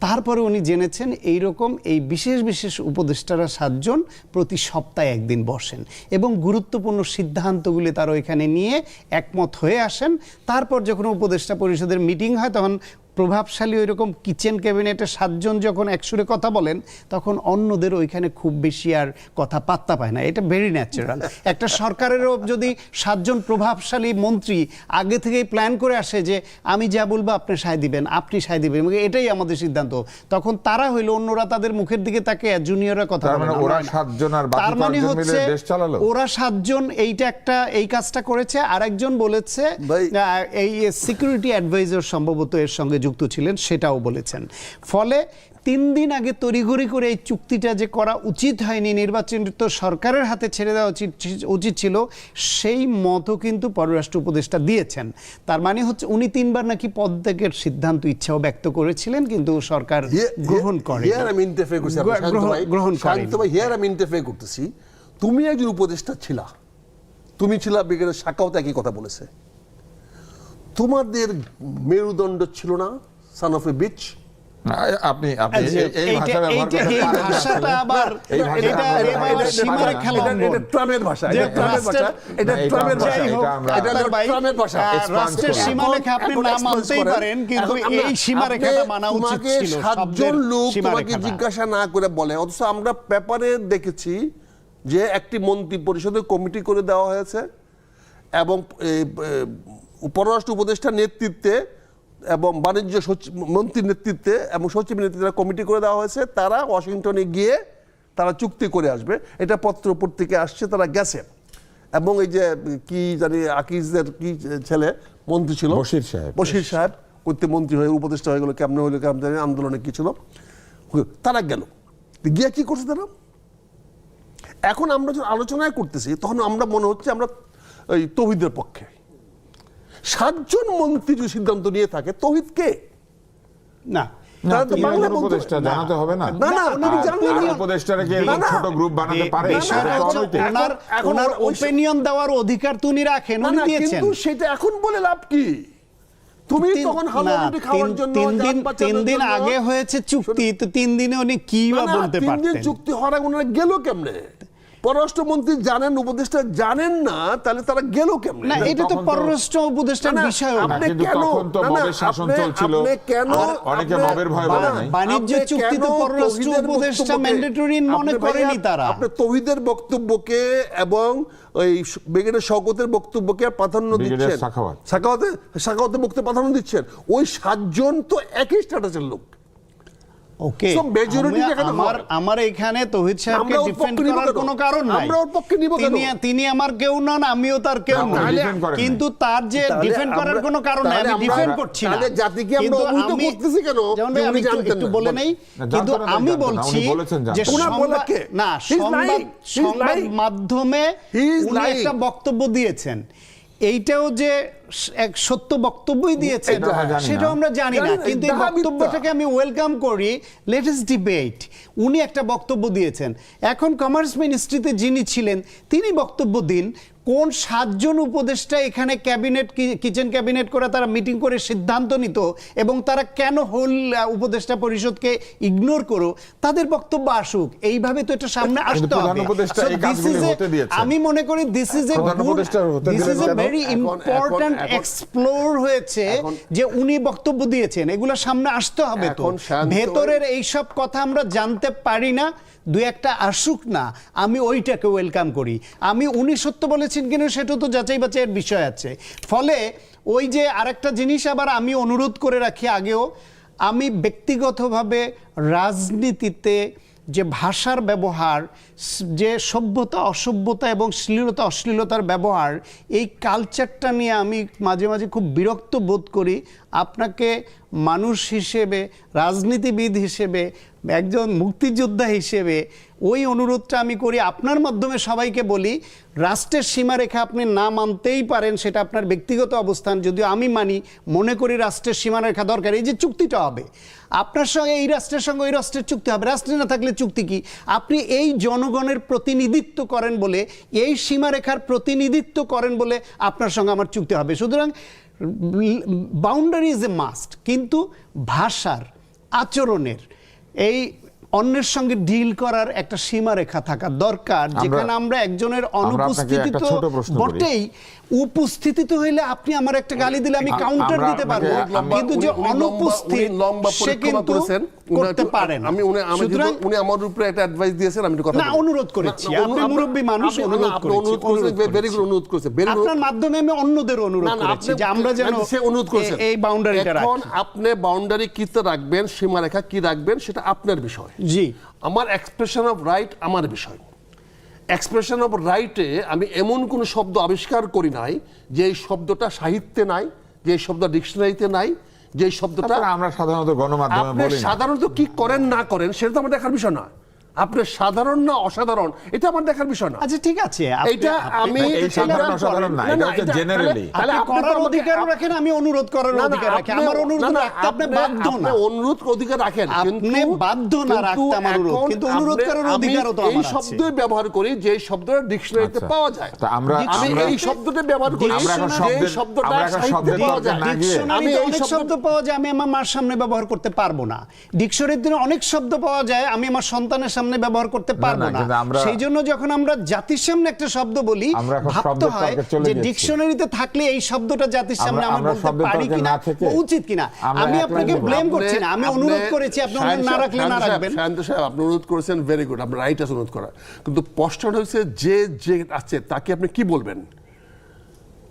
তারপরে উনি জেনেছেন এইরকম এই বিশেষ বিশেষ উপদেষ্টারা 7 জন প্রতি সপ্তাহে একদিন বসেন এবং গুরুত্বপূর্ণ সিদ্ধান্তগুলি তারা এখানে নিয়ে একমত হয়ে আসেন। তারপর যখন উপদেষ্টা পরিষদের মিটিং হয়, তখন প্রভাবশালী ওই রকম কিচেন ক্যাবিনেটে 7 জন যখন একসুরে কথা বলেন, তখন অন্যদের ওইখানে খুব বেশি আর কথা পাত্তা পায় না। এটা ভেরি ন্যাচারাল। একটা সরকারেরও যদি 7 জন প্রভাবশালী মন্ত্রী আগে থেকেই প্ল্যান করে আসে যে আমি যা বলবো আপনি সায় দিবেন, আপনি সায় দিবেন, এটাই আমাদের সিদ্ধান্ত, তখন তারা হইলো অন্যরা তাদের মুখের দিকে তাকে জুনিয়ররা কথা বলে, ওরা 7 জন আর বাকি 5 জন মিলে দেশ চালালো। ওরা 7 জন এই কাজটা করেছে। আরেকজন বলেছে এই সিকিউরিটি অ্যাডভাইজার সম্ভবত এর সঙ্গে যুক্ত ছিলেন, সেটাও বলেছেন। ফলে 3 দিন আগে তড়িঘড়ি করে এই চুক্তিটা যে করা উচিত হয়নি, নির্বাচিত সরকারের হাতে ছেড়ে দেওয়া উচিত ছিল, সেই মতও কিন্তু পররাষ্ট্র উপদেষ্টা দিয়েছেন। তার মানে হচ্ছে উনি 3 বার নাকি পদত্যাগের সিদ্ধান্ত ইচ্ছাও ব্যক্ত করেছিলেন, কিন্তু সরকার গ্রহণ করে। তুমি একজন উপদেষ্টা ছিলা, তুমি ছিলা ব্রিগেডিয়ার শাখাওয়াত একই কথা বলেছে। তোমাদের মেরুদণ্ড ছিল না সান অফ এ বিচ? আপনি এই ভাষা ব্যবহার করতে পারেন না। ভাষাটা আবার এটা সীমারেখা লঙ্ঘন। এটা ট্রাম্পের ভাষা, এটা ট্রাম্পের ভাষা, এটা ট্রাম্পের ভাষা, এটা ট্রাম্পের ভাষা। রাষ্ট্রের সীমারেখা আপনি না মানতেই পারেন, কিন্তু এই সীমারেখাটা মানা উচিত ছিল। 7 জন লোক তোমাকে জিজ্ঞাসা না করে বলে, অথচ আমরা পেপারে দেখেছি যে একটি মন্ত্রী পরিষদে কমিটি করে দেওয়া হয়েছে এবং পররাষ্ট্র উপদেষ্টার নেতৃত্বে এবং বাণিজ্য মন্ত্রীর নেতৃত্বে এবং সচিবের নেতৃত্বে কমিটি করে দেওয়া হয়েছে। তারা ওয়াশিংটনে গিয়ে তারা চুক্তি করে আসবে, এটা পত্র পত্রিকায় আসছে, তারা গেছে। এবং এই যে কি জানি আকিজের কি ছেলে মন্ত্রী ছিল, বশির সাহেব করতে মন্ত্রী হয়ে উপদেষ্টা হয়ে গেল, কেমন হইলো কেমন জানি, আন্দোলনে কি ছিল, তারা গেল, গিয়ে কি করছে তারা। এখন আমরা যখন আলোচনায় করতেছি, তখন আমরা মনে হচ্ছে আমরা ওই তৌহিদের পক্ষে। 7 জন মন্ত্রী যদি সিদ্ধান্ত নিয়ে থাকে, তৌহিদ কে? না, তারা তো তিনি বাংলা একজন বলতো। উপদেষ্টা, জানাতে হবে না? না, না, উনি আর জানলেন না। উপদেষ্টারা কি না, এরকম না। ছোট গ্রুপ বানাতে পারে? বিষয়টা এটা তো হচ্ছে অনৈতিক। ওনার ওই- ওপিনিয়ন দেওয়ার অধিকার তো উনি রাখেন, না, উনি না, দিয়েছেন। কিন্তু সেটা এখন বলে লাভ কি? তুমি তখন হালুয়ারুটি খাওয়ার জন্য, তিন যান দিন বাঁচানোর জন্য- আগে হয়েছে চুক্তি, তো 3 দিনে উনি কি না, বা না, বলতে 3 দিন পারতেন? চুক্তি হওয়ার আগে ওনারা গেল কেমনে? পররাষ্ট্রমন্ত্রী জানেন, উপদেষ্টা জানেন না, তাহলে তারা গেল কেমনে? না, এটা তো তখন তো- পররাষ্ট্র উপদেষ্টার না, না, বিষয়। না, আপনি কিন্তু কেন- তখন তো না, না, মবের শাসন আপনি- চলছিল। আপনি কেন- আর অনেকে আপনি- মবের ভয় বলে নাই। বাণিজ্য আপনি চুক্তি তো কেন পররাষ্ট্র তৌহিদের উপদেষ্টা বক্তব্যকে- ম্যান্ডেটরি মনে আপনি করেনি ভাইয়া, তারা। আপনি তৌহিদের বক্তব্যকে এবং ওই ব্রিগেডিয়ার শওকতের বক্তব্যকে প্রাধান্য ব্রিগেডিয়ার দিচ্ছেন, সাখাওয়াত। সাখাওয়াতের বক্তব্যে প্রাধান্য দিচ্ছেন। ওই 7 জন তো একই স্ট্যাটাসের লোক। ওকে, So, majority দেখাতে আমার হয়। আমার এখানে তৌহিদ সাহেবকে আমরা ওর ডিফেন্ড পক্ষে নিব করার কেন? কোনো কারণ নাই। আমরা ওর পক্ষে নিব কেন? তিনি আমার কেউ নন, আমিও তার কেউ না, নই। উনি defend করেন কিন্তু তার যে তাহলে ডিফেন্ড করার আমরা- কোনো কারণ নাই, তাহলে আমি আমরা- ডিফেন্ড করছি না। তাহলে জাতিকে আমরা কিন্তু অবহিত আমি- করতেছি কেন? যেমন যে ভাই, আমি উনি জানতেন একটু না। বলে নেই, না, কিন্তু জানতেন না, আমি জানতেন না, বলছি উনি বলেছেন যে জানতেন। ওনার বলা কে? না, He's lying. He's সংবাদ lying. মাধ্যমে He is উনি lying. একটা বক্তব্য দিয়েছেন, এইটাও যে এক সত্য বক্তব্যই দিয়েছেন এটা আমরা জানি না। সেটাও আমরা জানি না, জানি না, কিন্তু এই এটা মিথ্যা। বক্তব্যটাকে আমি ওয়েলকাম করি। লেটেস্ট ডিবেট, উনি একটা বক্তব্য দিয়েছেন, এখন কমার্স মিনিস্ট্রিতে যিনি ছিলেন তিনি বক্তব্য দিন। কোন 7 জন উপদেষ্টা এখানে ক্যাবিনেট, কিচেন ক্যাবিনেট করে তারা মিটিং করে সিদ্ধান্ত নিত এবং তারা কেন হোল উপদেষ্টা পরিষদকে ইগনোর করো, তাদের বক্তব্য আসুক। এইভাবে তো এটা সামনে আসতে প্রধান হবে। উপদেষ্টা So এই this কাজগুলি is a- হতে দিয়েছেন। আমি মনে করি দিস ইজ এ প্রধান উপদেষ্টা হতে দিস দিলেন ইজ এ কেন? ভেরি ইম্পর্ট্যান্ট এখন- এক্সপ্লোর হয়েছে যে উনি বক্তব্য দিয়েছেন, এগুলো সামনে আসতে হবে। তো এখন শান্ত ভেতরের এইসব কথা আমরা জানতে পারি না, দু একটা আসুক না, আমি ওইটাকে ওয়েলকাম করি। আমি উনি সত্য বলেছেন কিনা সেটা তো যাচাই বাছাইয়ের বিষয় আছে। ফলে ওই যে আরেকটা জিনিস আবার আমি অনুরোধ করে রাখি আগেও, আমি ব্যক্তিগতভাবে রাজনীতিতে যে ভাষার ব্যবহার, যে সভ্যতা অসভ্যতা এবং শ্লীলতা অশ্লীলতার ব্যবহার, এই কালচারটা নিয়ে আমি মাঝে মাঝে খুব বিরক্ত বোধ করি। আপনাকে মানুষ হিসেবে, রাজনীতিবিদ হিসেবে, একজন মুক্তিযোদ্ধা হিসেবে ওই অনুরোধটা আমি করি। আপনার মাধ্যমে সবাইকে বলি, রাষ্ট্রের সীমারেখা আপনি না মানতেই পারেন, সেটা আপনার ব্যক্তিগত অবস্থান, যদিও আমি মানি, মনে করি রাষ্ট্রের সীমারেখা দরকার। এই যে চুক্তিটা হবে আপনার সঙ্গে, এই রাষ্ট্রের সঙ্গে ওই রাষ্ট্রের চুক্তি হবে, রাষ্ট্রে না থাকলে চুক্তি কি? আপনি এই জনগণের প্রতিনিধিত্ব করেন বলে, এই সীমারেখার প্রতিনিধিত্ব করেন বলে আপনার সঙ্গে আমার চুক্তি হবে। সুতরাং বাউন্ডারি ইজ এ মাস্ট, কিন্তু ভাষার, আচরণের, এই অন্যের সঙ্গে ডিল করার একটা সীমারেখা থাকা দরকার, যেখানে আমরা একজনের অনুপস্থিতি একটা তো ছোট প্রশ্ন করি। বটেই, উপস্থিতি তো হইলে আপনি আমার একটা গালি দিলে আমি কাউন্টার আমরা দিতে পারবো, আপনাকে- কিন্তু যে অনুপস্থিত সে কিন্তু করতে পারে না। সুতরাং উনি আমার উপরে একটা অ্যাডভাইস দিয়েছেন, আমি একটু কথা না, বলি। অনুরোধ করেছি। না, আপনি মুরব্বী মানুষ, আপনি- অনুরোধ আপনি করেছি, অনুরোধ করেছেন, অনুরোধ very good অনুরোধ করেছেন, very good। আপনার মাধ্যমে আমি অন্যদের অনুরোধ না, না, করেছি আপনি- যে আমরা যেন সে অনুরোধ করেছেন। এই বাউন্ডারিটা এখন রাখি। আপনি বাউন্ডারি কি তো রাখবেন, সীমারেখা কি রাখবেন, সেটা আপনার বিষয়। জি, আমার এক্সপ্রেশন অফ রাইট আমার বিষয়। এক্সপ্রেশন অফ রাইটে আমি এমন কোনো শব্দ আবিষ্কার করি নাই যে এই শব্দটা সাহিত্যে নাই, যে এই শব্দ ডিকশনারিতে নাই, যে এই শব্দটা তারপরে আমরা সাধারণত গণমাধ্যমে আপনি বলি না। সাধারণত কি করেন না করেন সেটা তো আমার দেখার বিষয় না। আপনি সাধারণ না অসাধারণ এটা আমার দেখার বিষয় না। আচ্ছা ঠিক আছে, এইটা আমি এই সাধারণ অসাধারণ না, এটা হচ্ছে এটা- generally। তাহলে আপনি আপনি তো করার আমাকে- অধিকারও রাখেন, আমি অনুরোধ করার না, না, অধিকার রাখি। আপনি- আমার অনুরোধ না, না, রাখতে আপনি বাধ্য আপনি না। অনুরোধ অধিকার রাখেন, আপনি বাধ্য না রাখতে আমার অনুরোধ, এখন কিন্তু অনুরোধ আপনি- করার আমি অধিকারও তো এই আমার আছে। শব্দই ব্যবহার করি যে শব্দটা ডিকশনারিতে আচ্ছা। পাওয়া যায়। তা আমরা- আমি আমরা- এই শব্দটা ব্যবহার করি আমরা এখন যে শব্দের- শব্দটা আমরা এখন সাহিত্যে শব্দের পাওয়া তর্কে যায়। না গিয়ে- ডিকশনারিতে আমি এই অনেক শব্দ পাওয়া যায়, আমি আমার মার সামনে ব্যবহার করতে পারবো না। ডিকশনারিতে অনেক শব্দ পাওয়া যায়, আমি আমার সন্তানের সামনে ব্যবহার করতে পারবো না। কিন্তু আমরা- সেই জন্য যখন আমরা জাতির সামনে একটা শব্দ বলি, আমরা এখন ভাবতে শব্দের হয় তর্কে চলে যে গেছি। ডিকশনারিতে থাকলে এই শব্দটা জাতির সামনে আমরা বলতে শব্দের পারি তর্কে কিনা, না থেকে বা উচিত কিনা। আমরা আমি এক আপনাকে লাইনে বলবো। ব্লেম করছি না, আমি অনুরোধ করেছি, আপনি অনুরোধ না রাখলে না রাখবেন। শান্ত সাহেব আপনি অনুরোধ করেছেন, ভেরি গুড, আপনার রাইট আছে অনুরোধ করা, কিন্তু প্রশ্নটা হচ্ছে যে যে আছে তাকে আপনি কি বলবেন?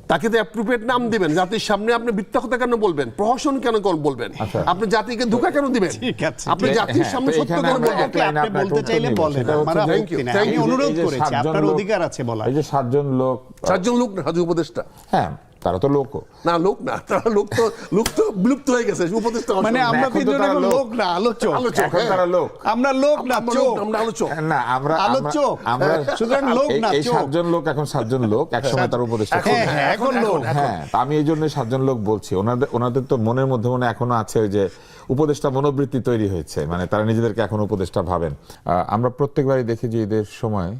তাকে তো অ্যাপ্রোপ্রিয়েট নাম দিবেন। জাতির সামনে আপনি মিথ্যা কথা কেন বলবেন, প্রহসন কেন বলবেন, আচ্ছা। আপনি জাতিকে ধোঁকা কেন দিবেন? ঠিক আছে, আপনি ঠিক জাতির হ্যাঁ, সামনে তো সত্য এখানে কেন আমরা বলবেন? এক লাইনে আপনি আপনাকে বলতে উত্তর চাইলে দিব। বলেন, সেটা হচ্ছে আমার যে- আপত্তি নাই, thank আমি you, অনুরোধ এই যে করেছি, 7 জন আপনার লোক- অধিকার আছে বলার। এই যে 7 জন লোক, 7 জন লোক না, হাজি উপদেষ্টা। হ্যাঁ, তারা তো লোকও। না লোক না, তারা লোক তো বিলুপ্ত হয়ে গেছে, উপদেষ্টা হওয়ার মানে সময়। আমরা এখন তো তিনজন তারা এখন লোক। লোক না, আলোচক। আলোচক, এখন হ্যাঁ। তারা লোক। আমরা লোক না, আমরা চোখ। লোক, আমরা আলোচক। না আমরা আলোচক। আমরা সুতরাং লোক না, এই চোখ। 7 জন লোক এখন 7 জন লোক, একসময় তার উপদেষ্টা এখন, ছিলেন। হ্যাঁ, এখন লোক। হ্যাঁ, তা আমি এই জন্য 7 জন লোক বলছি, ওনাদের তো মনের মধ্যে মনে এখনো আছে ওই যে উপদেষ্টা মনোবৃত্তি তৈরি হয়েছে, মানে তারা নিজেদেরকে এখন উপদেষ্টা ভাবেন। আমরা প্রত্যেকবারই দেখি যে ঈদের সময়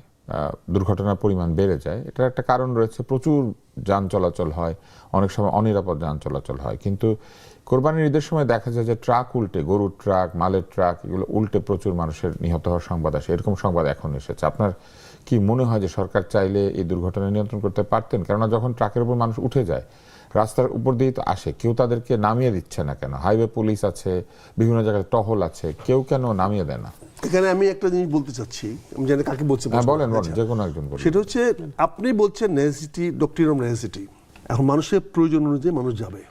দুর্ঘটনার পরিমাণ বেড়ে যায়। এটার একটা কারণ রয়েছে, প্রচুর যান চলাচল হয়, অনেক সময় অনিরাপদ যান চলাচল হয়। কিন্তু কোরবানির ঈদের সময় দেখা যায় যে ট্রাক উল্টে, গরুর ট্রাক, মালের ট্রাক, এগুলো উল্টে প্রচুর মানুষের নিহত হওয়ার সংবাদ আসে। এরকম সংবাদ এখন এসেছে। আপনার কি মনে হয় যে সরকার চাইলে এই দুর্ঘটনা নিয়ন্ত্রণ করতে পারতেন? কেননা যখন ট্রাকের উপর মানুষ উঠে যায়, রাস্তার উপর দিয়েই তো আসে, কেউ তাদেরকে নামিয়ে দিচ্ছে না কেন? হাইওয়ে পুলিশ আছে, বিভিন্ন জায়গায় টহল আছে, কেউ কেন নামিয়ে দেয় না? এখানে আমি একটা জিনিস বলতে চাচ্ছি, আমি জানি কাকে বলছি। হ্যাঁ, বলেন, যে কোনো একজন বলেন। সেটা হচ্ছে, আপনি বলছেন নেসেসিটি, ডক্টরিন অফ নেসেসিটি। এখন মানুষের প্রয়োজন অনুযায়ী মানুষ যাবে।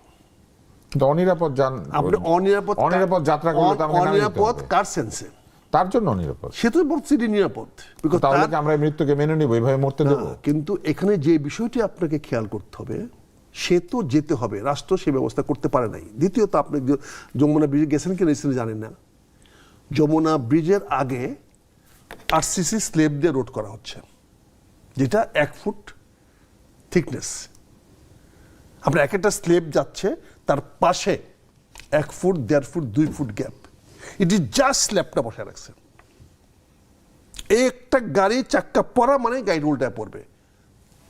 কিন্তু অনিরাপদ যান, আপনি অনিরাপদ যাত্রা করলে তো আমাকে নামিয়ে দিতে অনিরাপদ হবে। কার সেন্সে? তার জন্য অনিরাপদ। সে তো বলছি নিরাপদ, বিকজ তাহলে কি আমরা এই মৃত্যুকে মেনে নিব, এইভাবে মরতে দেবো? কিন্তু এখানে যে বিষয়টি আপনাকে খেয়াল করতে হবে, সে তো যেতে হবে, রাষ্ট্র সে ব্যবস্থা করতে পারে নাই। দ্বিতীয়ত, আপনি যমুনা ব্রিজে গেছেন কি রিসেন্টলি জানেন না, যমুনা ব্রিজের আগে আরসিসি স্লেব দিয়ে রোড করা হচ্ছে, যেটা 1 ফুট থিকনেস। আপনার এক একটা স্লেব যাচ্ছে, তার পাশে 1 foot, 1.5 foot, 2 foot gap. It is just স্ল্যাবটা বসায় রাখছেন। একটা গাড়ি চাক্কা পড়া মানে গাড়ি উল্টায় পড়বে।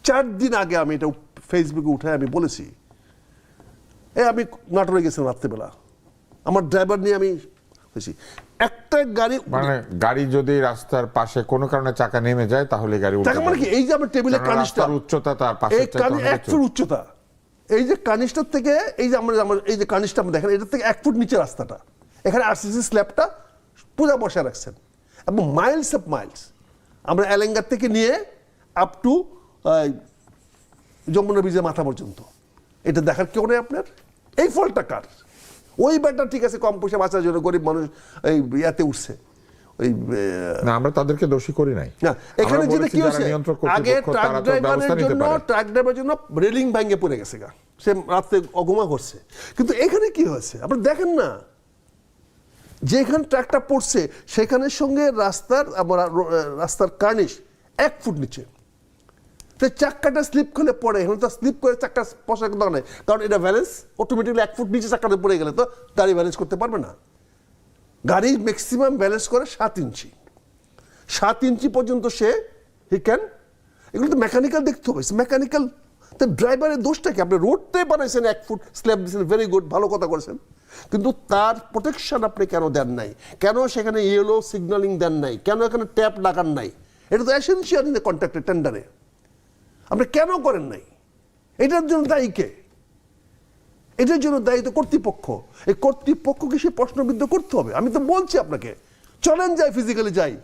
4 দিন আগে আমি এটা ফেসবুকে উঠে আমি বলেছি, আমি নাটোরে গেছিলাম রাত্রেবেলা, আমার ড্রাইভার নিয়ে আমি হয়েছি, একটা গাড়ি মানে গাড়ি যদি রাস্তার পাশে কোনো কারণে চাকা নেমে যায়, তাহলে গাড়ি উল্টে চাকা মানে কি, যাবে। এই যে আমার টেবিলের কারণ কানিসটা, রাস্তার উচ্চতা তার পাশে এই 1 ফুট উচ্চতা, এই যে কানিসটার থেকে এই যে আমার এই যে কানিসটা আমরা দেখেন, এটার থেকে 1 ফুট নিচে রাস্তাটা, এখানে আরসিসি স্ল্যাবটা পুরো বসায় রাখছেন। এবং মাইলস অফ মাইলস আমরা এলেঙ্গার থেকে নিয়ে আপ টু যমুনা ব্রিজের মাথা পর্যন্ত, এটা দেখার কেউ নেই আপনার? এই ফলটা কার? ওই ব্যাটা ঠিক আছে, কম পয়সা বাঁচার জন্য গরিব মানুষ এই ইয়াতে উঠছে, ওই না, আমরা তাদেরকে দোষী করি নাই। না, এখানে আমরা যেটা বলেছি কি যারা হচ্ছে, নিয়ন্ত্রক আগে কর্তৃপক্ষ ট্রাক তারা তো ড্রাইভারের ব্যবস্থা নিতে জন্য পারে। রেলিং ভেঙে পড়ে গেছে গা, সে রাতে অঘুমা করছে। কিন্তু এখানে কি হয়েছে আপনি দেখেন না, যেখানে ট্রাকটা পড়ছে সেখানের সঙ্গে রাস্তার কার্নিশ 1 ফুট নিচে। তো চাক্কাটা স্লিপ করলে পড়ে, এখন তো স্লিপ করে চাক্কা পয়সা দরকার নেই, কারণ এটা ব্যালেন্স অটোমেটিকলি 1 ফুট নিচে চাক্কাটা পড়ে গেলে তো গাড়ি ব্যালেন্স করতে পারবে না। গাড়ি ম্যাক্সিমাম ব্যালেন্স করে 7 ইঞ্চি, 7 ইঞ্চি পর্যন্ত সে এগুলো তো মেকানিক্যাল দেখতে হবে, মেকানিক্যাল। তো ড্রাইভারের দোষটা কি? আপনি রোডটাই বানাইছেন 1 ফুট স্ল্যাব দিয়েছেন, ভেরি গুড, ভালো কথা করেছেন, কিন্তু তার প্রোটেকশন আপনি কেন দেন নাই? কেন সেখানে ইয়েলো সিগন্যালিং দেন নাই? কেন এখানে ট্যাপ লাগান নাই? এটা তো এসেনশিয়াল ইন দ্য কন্ট্রাক্টে, টেন্ডারে আপনি কেন করেন নাই? এটার জন্য দায়ী কে? এটার জন্য দায়ী তো কর্তৃপক্ষ। এই কর্তৃপক্ষকে সে প্রশ্নবিদ্ধ করতে হবে। আমি তো বলছি আপনাকে, চলেন যাই, ফিজিক্যালি যাই।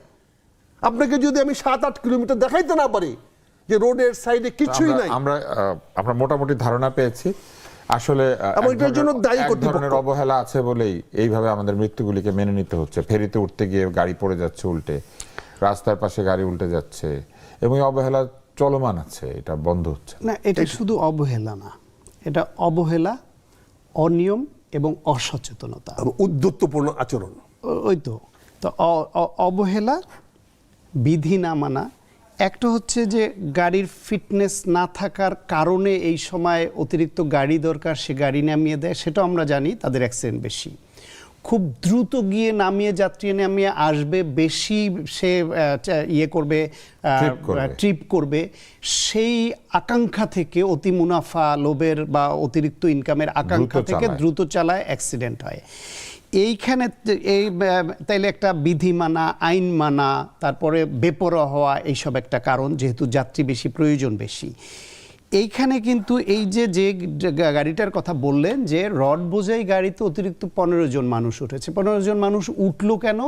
আপনাকে যদি আমি 7-8 কিলোমিটার দেখাইতে না পারি যে রোডের সাইডে কিছুই নাই, আমরা মোটামুটি ধারণা পেয়েছি। আসলে এটার জন্য দায়ী এক কর্তৃপক্ষ। ধরনের অবহেলা আছে বলেই এইভাবে আমাদের মৃত্যুগুলিকে মেনে নিতে হচ্ছে। ফেরিতে উঠতে গিয়ে গাড়ি পড়ে যাচ্ছে উল্টে, রাস্তার পাশে গাড়ি উল্টে যাচ্ছে, এবং এই অবহেলা চলমান আছে, এটা বন্ধ হচ্ছে না, এটা শুধু অবহেলা না, এটা অবহেলা, অনিয়ম এবং অসচেতনতা, উদ্ধত্তপূর্ণ আচরণ। ওই তো অবহেলা, বিধি না মানা। একটা হচ্ছে যে গাড়ির ফিটনেস না থাকার কারণে এই সময় অতিরিক্ত গাড়ি দরকার, সে গাড়ি নামিয়ে দেয়, সেটা আমরা জানি, তাদের অ্যাক্সিডেন্ট বেশি। খুব দ্রুত গিয়ে নামিয়ে, যাত্রী নামিয়ে আসবে, বেশি সে করবে, ট্রিপ করবে, সেই আকাঙ্ক্ষা থেকে, অতি মুনাফা লোভের বা অতিরিক্ত ইনকামের আকাঙ্ক্ষা থেকে দ্রুত চালায়, অ্যাক্সিডেন্ট হয়। এইখানে তাইলে একটা বিধি মানা, আইন মানা, তারপরে বেপরোয়া হওয়া, এইসব একটা কারণ, যেহেতু যাত্রী বেশি, প্রয়োজন বেশি। এইখানে কিন্তু এই যে গাড়িটার কথা বললেন, যে রড বোঝাই গাড়িতে অতিরিক্ত 15 জন মানুষ উঠেছে। 15 জন মানুষ উঠলো কেন?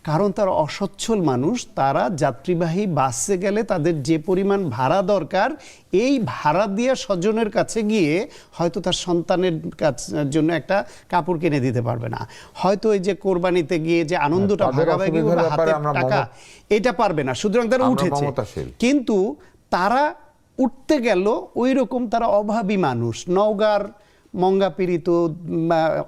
কারণ তারা অসচ্ছল মানুষ, তারা যাত্রীবাহী বাসে গেলে তাদের যে পরিমাণ ভাড়া দরকার, এই ভাড়া দিয়ে স্বজনের কাছে গিয়ে হয়তো তার সন্তানের জন্য একটা কাপড় কিনে দিতে পারবে না, হয়তো এই যে কোরবানিতে গিয়ে যে আনন্দটা ভাগাভাগি হাতে টাকা, এটা পারবে না। সুতরাং তারা উঠেছে, কিন্তু তারা উঠতে গেল ওই রকম তারা অভাবী মানুষ, নওগাঁর মঙ্গাপীড়িত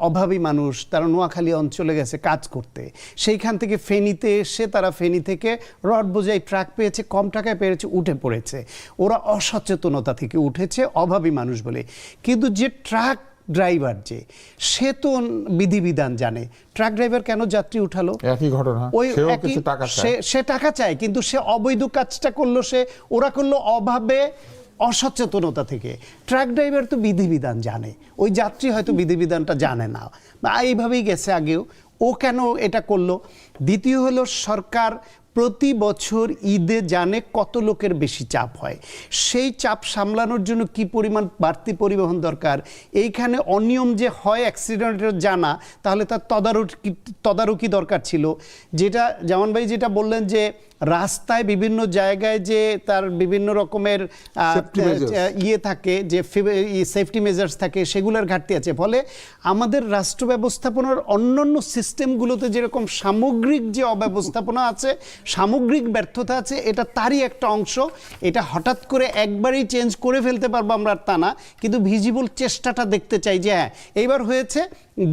অভাবী মানুষ, তারা নোয়াখালী অঞ্চলে গেছে কাজ করতে, সেইখান থেকে ফেনীতে এসে তারা ফেনী থেকে রড বোঝাই ট্রাক পেয়েছে, কম টাকায় পেয়েছে, উঠে পড়েছে। ওরা অসচেতনতা থেকে উঠেছে, অভাবী মানুষ বলে। কিন্তু যে ট্রাক ড্রাইভার সে তো বিধিবিধান জানে। ট্রাক ড্রাইভার কেন যাত্রী উঠালো? একই ঘটনা, সেও কিছু টাকা চায়। সে টাকা চায়, কিন্তু সে অবৈধ কাজটা করলো, ওরা করলো অভাবে, অসচেতনতা থেকে। ট্রাক ড্রাইভার তো বিধিবিধান জানে, ওই যাত্রী হয়তো বিধিবিধানটা জানে না, বা এইভাবেই গেছে আগেও। ও কেন এটা করলো? দ্বিতীয় হলো, সরকার প্রতি বছর ঈদে জানে কত লোকের বেশি চাপ হয়, সেই চাপ সামলানোর জন্য কি পরিমাণ বাড়তি পরিবহন দরকার। এইখানে অনিয়ম যে হয় অ্যাক্সিডেন্টের জানা, তাহলে তার তদারকি দরকার ছিল। যেটা জামান ভাই যেটা বললেন যে রাস্তায় বিভিন্ন জায়গায় যে তার বিভিন্ন রকমের ইয়ে থাকে, যে সেফটি মেজার্স থাকে, সেগুলোর ঘাটতি আছে। ফলে আমাদের রাষ্ট্র ব্যবস্থাপনার অন্যান্য সিস্টেমগুলোতে যেরকম সামগ্রিক যে অব্যবস্থাপনা আছে, সামগ্রিক ব্যর্থতা আছে, এটা তারই একটা অংশ। এটা হঠাৎ করে একবারই চেঞ্জ করে ফেলতে পারবো আমরা, তা না, কিন্তু ভিজিবল চেষ্টাটা দেখতে চাই যে হ্যাঁ এইবার হয়েছে।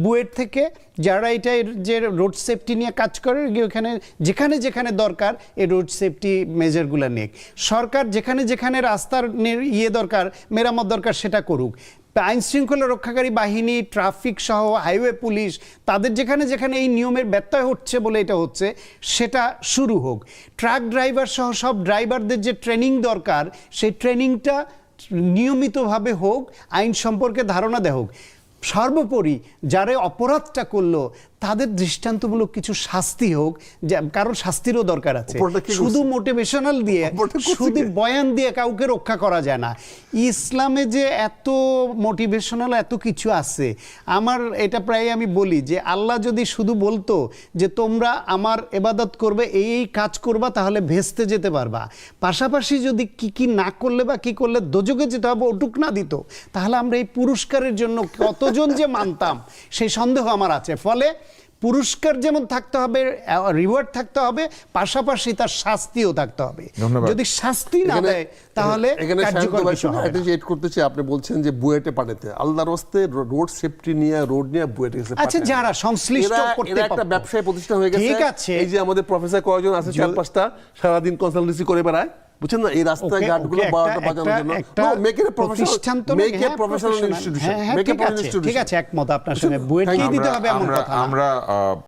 বুয়েট থেকে যারা এটা যে রোড সেফটি নিয়ে কাজ করে, ওখানে যেখানে যেখানে দরকার এই রোড সেফটি মেজারগুলো নিয়ে সরকার যেখানে যেখানে রাস্তার দরকার, মেরামত দরকার, সেটা করুক। আইন শৃঙ্খলা রক্ষাকারী বাহিনী, ট্রাফিক সহ হাইওয়ে পুলিশ, তাদের যেখানে যেখানে এই নিয়মের ব্যত্যয় হচ্ছে বলে এটা হচ্ছে, সেটা শুরু হোক। ট্রাক ড্রাইভার সহ সব ড্রাইভারদের যে ট্রেনিং দরকার, সেই ট্রেনিংটা নিয়মিতভাবে হোক, আইন সম্পর্কে ধারণা দেওয়া হোক। সর্বোপরি যারা অপরাধটা করলো তাদের দৃষ্টান্তমূলক কিছু শাস্তি হোক, কারণ শাস্তিরও দরকার আছে। শুধু মোটিভেশনাল দিয়ে, শুধু বয়ান দিয়ে কাউকে রক্ষা করা যায় না। ইসলামে যে এত মোটিভেশনাল এত কিছু আছে, আমার এটা প্রায় আমি বলি যে আল্লাহ যদি শুধু বলতো যে তোমরা আমার ইবাদত করবে, এই কাজ করবা, তাহলে ভেস্তে যেতে পারবা, পাশাপাশি যদি কি কি না করলে বা কি করলে দোজকে যেতে হবে ওটুক না দিত, তাহলে আমরা এই পুরস্কারের জন্য কতজন যে মানতাম সেই সন্দেহ আমার আছে। ফলে পুরস্কার যেমন থাকতে হবে, রিওয়ার্ড থাকতে হবে, পাশাপাশি তার শাস্তিও থাকতে হবে। যদি শাস্তি না দেয় তাহলে কার্যকর কিছু হবে না। এড করতে চাই, আপনি বলছেন যে বুয়েটে পাঠাতে, আল্লাহর রাস্তে রোড সেফটি নিয়ে রোড নিয়ে বুয়েটে গেছে। আচ্ছা, যারা সংশ্লিষ্ট করতে পারে, একটা ব্যবসায় প্রতিষ্ঠান হয়ে গেছে। ঠিক আছে, এই যে আমাদের প্রফেসর কয়েকজন আছে, 4-5টা সারাদিন কনসালটেন্সি করে বেড়ায়, বুঝছেন না, এই রাস্তায় ঘাটগুলো 12টা বাজানোর জন্য। Make it professional institution. ঠিক আছে, একমত আপনার সঙ্গে। বুয়েটকে দিতে হবে এমন কথা না। আমরা